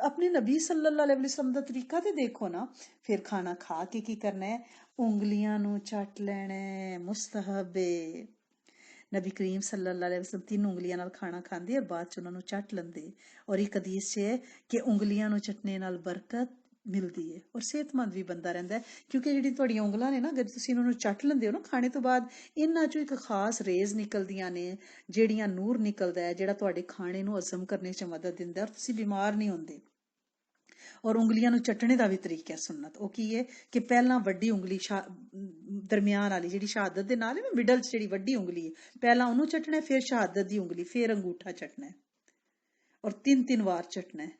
अपने नबी सल्लल्लाहु अलैहि वसल्लम दा तरीका ते देखो ना। फिर खाना खा के की करना है, उंगलियां नू चट लेना है, मुस्तहब है। नबी करीम सल्लल्लाहु अलैहि वसल्लम 3 उंगलियां नाल खाना खांदे और बाद च उन्हां नू चट लेंदे। और एक हदीस च है कि उंगलियां नू चटने नाल बरकत मिलती है और सेहतमंद भी बंदा रहता है। क्योंकि जी तुहाडियां उंगलां ने ना, अगर तुसीं इन्हां नू चट लेंदे हो ना खाने तो बाद, इन्हां चों एक खास रेज निकलदियां ने, ਜਿਹੜੀਆਂ ਨੂਰ ਨਿਕਲਦਾ ਹੈ, ਜਿਹੜਾ ਤੁਹਾਡੇ ਖਾਣੇ ਨੂੰ ਹਜ਼ਮ ਕਰਨੇ 'ਚ ਮਦਦ ਦਿੰਦਾ ਔਰ ਤੁਸੀਂ ਬਿਮਾਰ ਨਹੀਂ ਹੁੰਦੇ। ਔਰ ਉਂਗਲੀਆਂ ਨੂੰ ਚੱਟਣੇ ਦਾ ਵੀ ਤਰੀਕਾ ਹੈ ਸੁਨਨਤ। ਉਹ ਕੀ ਹੈ ਕਿ ਪਹਿਲਾਂ ਵੱਡੀ ਉਂਗਲੀ ਦਰਮਿਆਨ ਵਾਲੀ ਜਿਹੜੀ ਸ਼ਹਾਦਤ ਦੇ ਨਾਲ ਹੈ ਨਾ, ਮਿਡਲ 'ਚ ਜਿਹੜੀ ਵੱਡੀ ਉਂਗਲੀ ਹੈ, ਪਹਿਲਾਂ ਉਹਨੂੰ ਚੱਟਣਾ, ਫਿਰ ਸ਼ਹਾਦਤ ਦੀ ਉਂਗਲੀ, ਫਿਰ ਅੰਗੂਠਾ ਚੱਟਣਾ ਹੈ ਔਰ 3-3 ਵਾਰ ਚੱਟਣਾ ਹੈ।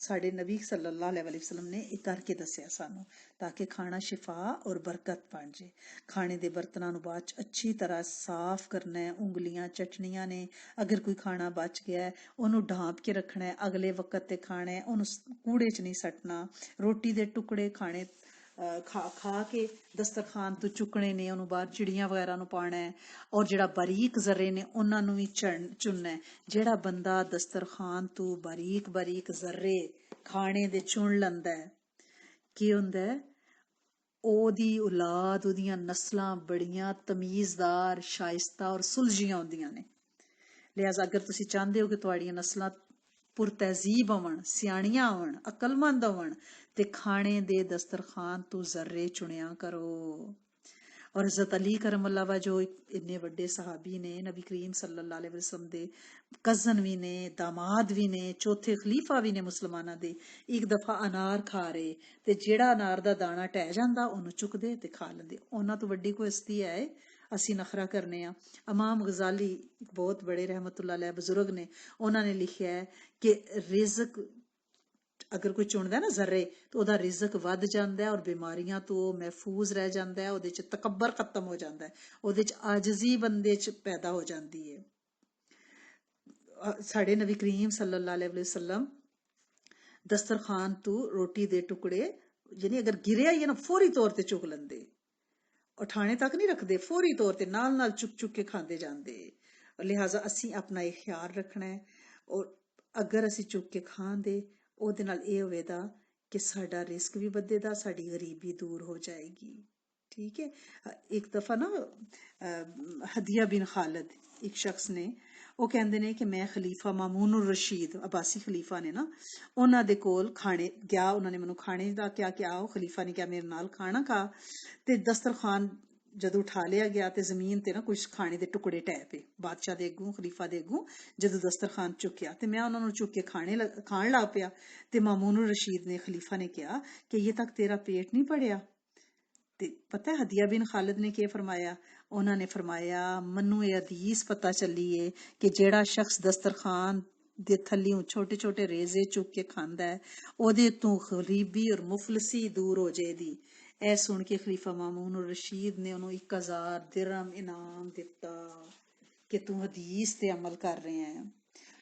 ਸਾਡੇ ਨਬੀ ਸੱਲੱਲਾਹੁ अलैहि वसल्लम ਨੇ ਇਹ ਕਰਕੇ ਦੱਸਿਆ ਸਾਨੂੰ, ਤਾਂ ਕਿ ਖਾਣਾ ਸ਼ਿਫਾ ਔਰ ਬਰਕਤ ਬਣ ਜੇ। ਖਾਣੇ ਦੇ ਬਰਤਨਾਂ ਨੂੰ ਬਾਅਦ 'ਚ ਅੱਛੀ ਤਰ੍ਹਾਂ ਸਾਫ਼ ਕਰਨਾ ਹੈ, ਉਂਗਲੀਆਂ ਚੱਟਣੀਆਂ ਨੇ। ਅਗਰ ਕੋਈ ਖਾਣਾ ਬਚ ਗਿਆ ਹੈ, ਉਹਨੂੰ ਢਾਂਪ ਕੇ ਰੱਖਣਾ ਹੈ, ਅਗਲੇ ਵਕਤ ਤੇ ਖਾਣਾ ਹੈ, ਉਹਨੂੰ ਕੂੜੇ 'ਚ ਨਹੀਂ ਸੱਟਣਾ। ਰੋਟੀ ਦੇ ਟੁਕੜੇ ਖਾਣੇ ਖਾ ਕੇ ਦਸਤਰਖਾਨ ਤੋਂ ਚੁੱਕਣੇ ਨੇ, ਉਹਨੂੰ ਬਾਹਰ ਚਿੜੀਆਂ ਵਗੈਰਾ ਨੂੰ ਪਾਉਣਾ ਹੈ। ਔਰ ਜਿਹੜਾ ਬਾਰੀਕ ਜ਼ਰੇ ਨੇ ਉਹਨਾਂ ਨੂੰ ਵੀ ਚੁਣਨਾ ਹੈ। ਜਿਹੜਾ ਬੰਦਾ ਦਸਤਰਖਾਨ ਤੋਂ ਬਾਰੀਕ ਬਾਰੀਕ ਜ਼ਰੇ ਖਾਣੇ ਦੇ ਚੁਣ ਲੈਂਦਾ ਹੈ, ਕੀ ਹੁੰਦਾ ਹੈ, ਉਹਦੀ ਔਲਾਦ, ਉਹਦੀਆਂ ਨਸਲਾਂ ਬੜੀਆਂ ਤਮੀਜ਼ਦਾਰ, ਸ਼ਾਇਸਤਾ ਔਰ ਸੁਲਝੀਆਂ ਹੁੰਦੀਆਂ ਨੇ। ਲਿਹਾਜ਼ਾ ਅਗਰ ਤੁਸੀਂ ਚਾਹੁੰਦੇ ਹੋ ਕਿ ਤੁਹਾਡੀਆਂ ਨਸਲਾਂ ਪੁਰਤਹਿਜ਼ੀਬ ਹੋਵਣ, ਸਿਆਣੀਆਂ ਹੋਵਣ, ਅਕਲਮੰਦ ਹੋਵਣ, ਤੇ ਖਾਣੇ ਦੇ ਦਸਤਰਖਾਨ ਤੋਂ ਜ਼ਰੇ ਚੁਣਿਆ ਕਰੋ। ਔਰ ਹਜ਼ਰਤ ਅਲੀ ਕਰਮ ਅੱਲਾ ਵਾ, ਜੋ ਇੰਨੇ ਵੱਡੇ ਸਹਾਬੀ ਨੇ, ਨਬੀ ਕਰੀਮ ਸੱਲੱਲਾਹੁ अलैहि वसल्लम ਦੇ ਕਜ਼ਨ ਵੀ ਨੇ, ਦਾਮਾਦ ਵੀ ਨੇ, ਚੌਥੇ ਖਲੀਫਾ ਵੀ ਨੇ ਮੁਸਲਮਾਨਾਂ ਦੇ। ਇੱਕ ਦਫਾ ਅਨਾਰ ਖਾ ਰਹੇ ਤੇ ਜਿਹੜਾ ਅਨਾਰ ਦਾ ਦਾਣਾ ਟਹਿ ਜਾਂਦਾ ਉਹਨੂੰ ਚੁੱਕਦੇ ਤੇ ਖਾ ਲੈਂਦੇ। ਉਹਨਾਂ ਤੋਂ ਵੱਡੀ ਕੋਈ ਹਸਤੀ ਹੈ? ਅਸੀਂ ਨਖਰਾ ਕਰਨੇ ਆ। ਇਮਾਮ ਗਜ਼ਾਲੀ ਇੱਕ ਬਹੁਤ ਬੜੇ ਰਹਿਮਤੁल्लाह अलैह ਬਜ਼ੁਰਗ ਨੇ, ਉਹਨਾਂ ਨੇ ਲਿਖਿਆ ਹੈ ਕਿ ਰਿਜ਼ਕ ਅਗਰ ਕੋਈ ਚੁਣਦਾ ਨਾ ਜ਼ਰੇ, ਤਾਂ ਉਹਦਾ ਰਿਜ਼ਕ ਵੱਧ ਜਾਂਦਾ ਹੈ ਔਰ ਬਿਮਾਰੀਆਂ ਤੋਂ ਮਹਿਫੂਜ਼ ਰਹਿ ਜਾਂਦਾ ਹੈ। ਉਹਦੇ 'ਚ ਤਕੱਬਰ ਖਤਮ ਹੋ ਜਾਂਦਾ ਹੈ, ਉਹਦੇ 'ਚ ਆਜਜ਼ੀ ਬੰਦੇ 'ਚ ਪੈਦਾ ਹੋ ਜਾਂਦੀ ਹੈ। ਸਾਡੇ ਨਬੀ ਕਰੀਮ ਸੱਲੱਲਾਹੁ अलैहि वसल्लम ਦਸਤਰਖਾਨ ਤੋਂ ਰੋਟੀ ਦੇ ਟੁਕੜੇ, ਯਾਨੀ ਅਗਰ ਗਿਰਿਆ ਹੀ ਨਾ, ਫੌਰੀ ਤੌਰ ਤੇ ਚੁੱਕ ਲੈਂਦੇ, ਉਠਾਣੇ ਤੱਕ ਨਹੀਂ ਰੱਖਦੇ, ਫੌਰੀ ਤੌਰ ਤੇ ਨਾਲ ਨਾਲ ਚੁੱਕ ਚੁੱਕ ਕੇ ਖਾਂਦੇ ਜਾਂਦੇ। ਲਿਹਾਜ਼ਾ ਅਸੀਂ ਆਪਣਾ ਇਹ ਖਿਆਲ ਰੱਖਣਾ ਹੈ। ਔਰ ਅਗਰ ਅਸੀਂ ਚੁੱਕ ਕੇ ਖਾਂਦੇ, ਉਹਦੇ ਨਾਲ ਇਹ ਹੋਵੇਗਾ ਕਿ ਸਾਡਾ ਰਿਸਕ ਵੀ ਵਧੇਗਾ, ਸਾਡੀ ਗਰੀਬੀ ਦੂਰ ਹੋ ਜਾਏਗੀ। ਠੀਕ ਹੈ। ਇੱਕ ਦਫਾ ਨਾ ਹਦੀਆ ਬਿਨ ਖਾਲਿਦ ਇੱਕ ਸ਼ਖਸ ਨੇ, ਉਹ ਕਹਿੰਦੇ ਨੇ ਕਿ ਮੈਂ ਖਲੀਫਾ ਮਾਮੂਨ ਰਸ਼ੀਦ, ਅਬਾਸੀ ਖਲੀਫਾ ਨੇ ਨਾ, ਉਹਨਾਂ ਦੇ ਕੋਲ ਖਾਣੇ ਗਿਆ। ਉਹਨਾਂ ਨੇ ਮੈਨੂੰ ਖਾਣੇ ਦਾ ਕਿਹਾ ਕਿ ਆਓ। ਖਲੀਫਾ ਨੇ ਕਿਹਾ ਮੇਰੇ ਨਾਲ ਖਾਣਾ ਖਾ। ਤੇ ਦਸਤਰਖਾਨ ਜਦੋਂ ਉਠਾ ਲਿਆ ਗਿਆ ਤੇ ਜ਼ਮੀਨ ਤੇ ਨਾ ਕੁਝ ਖਾਣੇ ਦੇ ਟੁਕੜੇ ਟਹਿ ਪਏ ਬਾਦਸ਼ਾਹ ਦੇ ਅੱਗੋਂ, ਖਲੀਫਾ ਦੇ ਅੱਗੋਂ। ਜਦੋਂ ਦਸਤਰਖਾਨ ਚੁੱਕਿਆ ਤੇ ਮੈਂ ਉਹਨਾਂ ਨੂੰ ਚੁੱਕ ਕੇ ਖਾਣ ਲੱਗ ਪਿਆ। ਤੇ ਮਾਮੂਨ ਰਸ਼ੀਦ ਨੇ, ਖਲੀਫਾ ਨੇ ਕਿਹਾ ਕਿ ਇਹ ਤੱਕ ਤੇਰਾ ਪੇਟ ਨਹੀਂ ਭਰਿਆ? ਤੇ ਪਤਾ ਹੈ ਹਦੀਆ ਬਿਨ ਖਾਲਿਦ ਨੇ ਕੀ ਫਰਮਾਇਆ? ਉਹਨਾਂ ਨੇ ਫਰਮਾਇਆ ਮੈਨੂੰ ਇਹ ਹਦੀਸ ਪਤਾ ਚੱਲੀ ਏ ਕਿ ਜਿਹੜਾ ਸ਼ਖਸ ਦਸਤਰਖਾਨ ਦੇ ਥੱਲਿਓਂ ਛੋਟੇ ਛੋਟੇ ਰੇਜ਼ੇ ਚੁੱਕ ਕੇ ਖਾਂਦਾ ਹੈ ਉਹਦੇ ਤੋਂ ਗਰੀਬੀ ਔਰ ਮੁਫਲਸੀ ਦੂਰ ਹੋ ਜਾਏਦੀ। ਇਹ ਸੁਣ ਕੇ ਖਲੀਫਾ ਮਾਮੂਨ ਰਸ਼ੀਦ ਨੇ ਉਹਨੂੰ 1000 ਦਿਰਹਮ ਇਨਾਮ ਦਿੱਤਾ ਕਿ ਤੂੰ ਹਦੀਸ ਤੇ ਅਮਲ ਕਰ ਰਿਹਾ ਹੈ।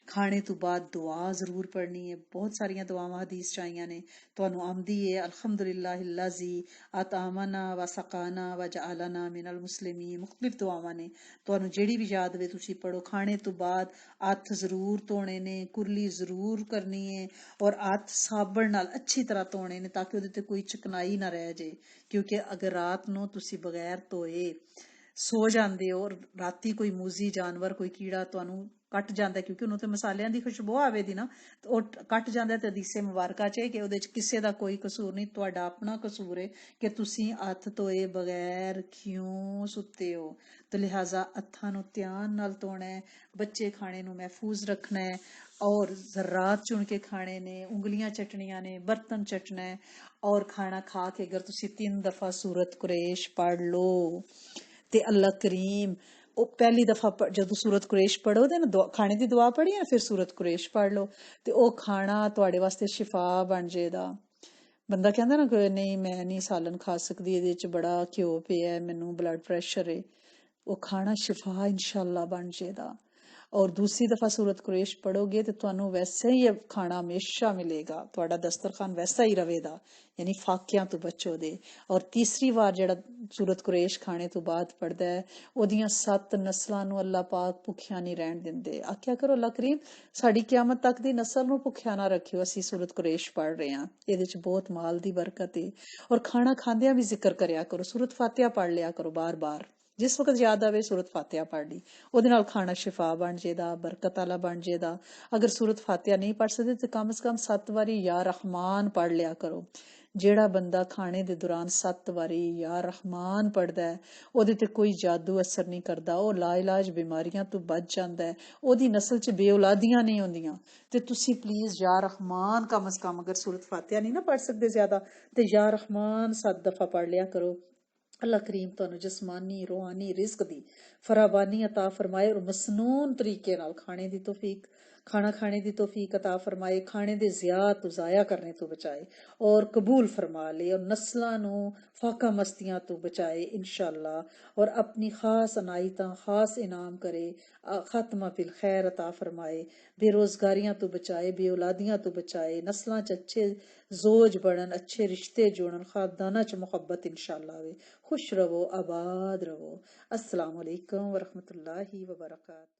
ਖਾਣੇ ਤੋਂ ਬਾਅਦ ਦੁਆ ਜ਼ਰੂਰ ਪੜ੍ਹਨੀ ਹੈ। ਬਹੁਤ ਸਾਰੀਆਂ ਦੁਆਵਾਂ ਹਦੀਸ 'ਚ ਆਈਆਂ ਨੇ, ਤੁਹਾਨੂੰ ਆਉਂਦੀ ਹੈ ਅਲਹਮਦੁਲਿल्लाहिल्लज़ी ਅਤਆਮਨਾ व ਸਕਾਨਾ व जअलना मिनल मुस्लिमीन। ਮੁਖਤਲਿਫ ਦੁਆਵਾਂ ਨੇ, ਤੁਹਾਨੂੰ ਜਿਹੜੀ ਵੀ ਯਾਦ ਹੋਵੇ ਤੁਸੀਂ ਪੜੋ। ਖਾਣੇ ਤੋਂ ਬਾਅਦ ਹੱਥ ਜ਼ਰੂਰ ਧੋਣੇ ਨੇ, ਕੁਰਲੀ ਜ਼ਰੂਰ ਕਰਨੀ ਹੈ ਔਰ ਹੱਥ ਸਾਬਣ ਨਾਲ ਅੱਛੀ ਤਰ੍ਹਾਂ ਧੋਣੇ ਨੇ ਤਾਂ ਕਿ ਉਹਦੇ ਤੇ ਕੋਈ ਚਿਕਨਾਈ ਨਾ ਰਹਿ ਜੇ, ਕਿਉਂਕਿ ਅਗਰ ਰਾਤ ਨੂੰ ਤੁਸੀਂ ਬਗੈਰ ਧੋਏ ਸੋ ਜਾਂਦੇ ਹੋ, ਰਾਤੀ ਕੋਈ ਮੂਜ਼ੀ ਜਾਨਵਰ ਕੋਈ ਕੀੜਾ ਤੁਹਾਨੂੰ ਕੱਟ ਜਾਂਦਾ, ਕਿਉਂਕਿ ਉਹਨੂੰ ਤੇ ਮਸਾਲਿਆਂ ਦੀ ਖੁਸ਼ਬੂ ਆਵੇ ਦੀ ਨਾ, ਉਹ ਕੱਟ ਜਾਂਦਾ। ਤੇ ਹਦੀਸੇ ਮੁਬਾਰਕਾ ਚ ਕਿ ਉਹਦੇ ਚ ਕਿਸੇ ਦਾ ਕੋਈ ਕਸੂਰ ਨਹੀਂ, ਤੁਹਾਡਾ ਆਪਣਾ ਕਸੂਰ ਹੈ ਕਿ ਤੁਸੀਂ ਹੱਥ ਧੋਏ ਬਗੈਰ ਕਿਉਂ ਸੁੱਤੇ ਹੋ। ਤੇ ਲਿਹਾਜ਼ਾ ਹੱਥਾਂ ਨੂੰ ਧਿਆਨ ਨਾਲ ਧੋਣਾ ਹੈ, ਬੱਚੇ ਖਾਣੇ ਨੂੰ ਮਹਿਫੂਜ਼ ਰੱਖਣਾ ਹੈ ਔਰ ਜ਼ਰਾਤ ਚੁਣ ਕੇ ਖਾਣੇ ਨੇ, ਉਂਗਲੀਆਂ ਚਟਣੀਆਂ ਨੇ, ਬਰਤਨ ਚਟਣਾ ਹੈ। ਔਰ ਖਾਣਾ ਖਾ ਕੇ ਅਗਰ ਤੁਸੀਂ 3 ਦਫਾ ਸੂਰਤ ਕੁਰੈਸ਼ ਪੜ੍ਹ ਲਓ ਤੇ ਅੱਲਾ ਕਰੀਮ, ਉਹ ਪਹਿਲੀ ਦਫਾ ਜਦੋਂ ਸੂਰਤ ਕੁਰੈਸ਼ ਪੜ੍ਹੋ ਤੇ ਨਾ ਖਾਣੇ ਦੀ ਦੁਆ ਪੜ੍ਹੀ ਨਾ, ਫਿਰ ਸੂਰਤ ਕੁਰੈਸ਼ ਪੜ੍ਹ ਲਓ ਤੇ ਉਹ ਖਾਣਾ ਤੁਹਾਡੇ ਵਾਸਤੇ ਸ਼ਿਫਾ ਬਣ ਜਾਏਗਾ। ਬੰਦਾ ਕਹਿੰਦਾ ਨਾ ਕਿ ਨਹੀਂ ਮੈਂ ਨਹੀਂ ਸਾਲਨ ਖਾ ਸਕਦੀ, ਇਹਦੇ ਚ ਬੜਾ ਘਿਓ ਪਿਆ, ਮੈਨੂੰ ਬਲੱਡ ਪ੍ਰੈਸ਼ਰ ਹੈ, ਉਹ ਖਾਣਾ ਸ਼ਿਫਾ ਇਨਸ਼ਾਅੱਲਾ ਬਣ ਜਾਏਗਾ। ਔਰ ਦੂਸਰੀ ਦਫਾ ਸੂਰਤ ਕੁਰੈਸ਼ ਪੜੋਗੇ ਤੇ ਤੁਹਾਨੂੰ ਵੈਸੇ ਹੀ ਖਾਣਾ ਹਮੇਸ਼ਾ ਮਿਲੇਗਾ, ਤੁਹਾਡਾ ਦਸਤਰਖਾਨ ਵੈਸਾ ਹੀ ਰਵੇਗਾ, ਯਾਨੀ ਫਾਕਿਆਂ ਤੋਂ ਬਚੋ ਦੇ। ਔਰ ਤੀਸਰੀ ਵਾਰ ਜਿਹੜਾ ਸੂਰਤ ਕੁਰੈਸ਼ ਖਾਣੇ ਤੋਂ ਬਾਅਦ ਪੜਦਾ ਹੈ, ਉਹਦੀਆਂ 7 ਨਸਲਾਂ ਨੂੰ ਅੱਲਾਹ ਪਾਕ ਭੁੱਖਿਆ ਨਹੀਂ ਰਹਿਣ ਦਿੰਦੇ। ਆਖਿਆ ਕਰੋ ਅੱਲਾਹ ਕਰੀਮ ਸਾਡੀ ਕਿਆਮਤ ਤੱਕ ਦੀ ਨਸਲ ਨੂੰ ਭੁੱਖਿਆ ਨਾ ਰੱਖਿਓ, ਅਸੀਂ ਸੂਰਤ ਕੁਰੈਸ਼ ਪੜ ਰਹੇ ਹਾਂ, ਇਹਦੇ ਚ ਬਹੁਤ ਮਾਲ ਦੀ ਬਰਕਤ ਹੈ। ਔਰ ਖਾਣਾ ਖਾਂਦਿਆਂ ਵੀ ਜ਼ਿਕਰ ਕਰਿਆ ਕਰੋ, ਸੂਰਤ ਫਾਤਿਹਾ ਪੜ ਲਿਆ ਕਰੋ ਬਾਰ ਬਾਰ, ਜਿਸ ਵਕਤ ਯਾਦ ਆਵੇ ਸੂਰਤ ਫਾਤਿਹਾ ਪੜ ਲਈ, ਉਹਦੇ ਨਾਲ ਖਾਣਾ ਸ਼ਿਫਾ ਬਣ ਜਾਏਦਾ, ਬਰਕਤ ਵਾਲਾ ਬਣ ਜਾਏਦਾ। ਅਗਰ ਸੂਰਤ ਫਾਤਿਹਾ ਨਹੀਂ ਪੜ ਸਕਦੇ ਤੇ ਕਮ ਸੇ ਕਮ 7 ਵਾਰੀ ਯਾ ਰਹਿਮਾਨ ਪੜ ਲਿਆ ਕਰੋ। ਜਿਹੜਾ ਬੰਦਾ ਖਾਣੇ ਦੇ ਦੌਰਾਨ 7 ਵਾਰੀ ਯਾ ਰਹਿਮਾਨ ਪੜਦਾ ਹੈ, ਉਹਦੇ ਤੇ ਕੋਈ ਜਾਦੂ ਅਸਰ ਨਹੀਂ ਕਰਦਾ, ਉਹ ਲਾਇਲਾਜ ਬਿਮਾਰੀਆਂ ਤੋਂ ਬਚ ਜਾਂਦਾ ਹੈ, ਉਹਦੀ ਨਸਲ 'ਚ ਬੇਔਲਾਦੀਆਂ ਨਹੀਂ ਹੁੰਦੀਆਂ। ਤੇ ਤੁਸੀਂ ਪਲੀਜ਼ ਯਾ ਰਹਿਮਾਨ ਕਮ ਸੇ ਕਮ, ਅਗਰ ਸੂਰਤ ਫਾਤਿਹਾ ਨਹੀਂ ਨਾ ਪੜ ਸਕਦੇ ਜ਼ਿਆਦਾ, ਤੇ ਯਾ ਰਹਿਮਾਨ 7 ਦਫਾ ਪੜ ਲਿਆ ਕਰੋ। ਅੱਲਾਹ ਕਰੀਮ ਤੁਹਾਨੂੰ ਜਿਸਮਾਨੀ ਰੂਹਾਨੀ ਰਿਜ਼ਕ ਦੀ ਫਰਾਵਾਨੀ ਅਤਾ ਫਰਮਾਏ ਔਰ ਮਸਨੂਨ ਤਰੀਕੇ ਨਾਲ ਖਾਣਾ ਖਾਣੇ ਦੀ ਤੌਫੀਕ ਅਤਾ ਫਰਮਾਏ, ਖਾਣੇ ਦੇ ਜ਼ਿਆ ਤੋਂ ਜ਼ਾਇਆ ਕਰਨੇ ਤੋਂ ਬਚਾਏ ਔਰ ਕਬੂਲ ਫਰਮਾ ਲੇ, ਔਰ ਨਸਲਾਂ ਨੂੰ ਫਾਕਾ ਮਸਤੀਆਂ ਤੋਂ ਬਚਾਏ इंशाअल्लाह, और अपनी खास अनायतां खास इनाम करे, खात्मा फिल खैर अता फरमाए, बेरोजगारियां तो बचाए, बेऔलादियां तो बचाए, नस्लां च अच्छे जोज बढ़न, अच्छे रिश्ते जुड़न, खानदाना च मुहब्बत इंशाअल्लाह आवे। खुश रवो, आबाद रवो। अस्सलाम वालेकुम वरहमतुल्लाहि वबरकातुहू।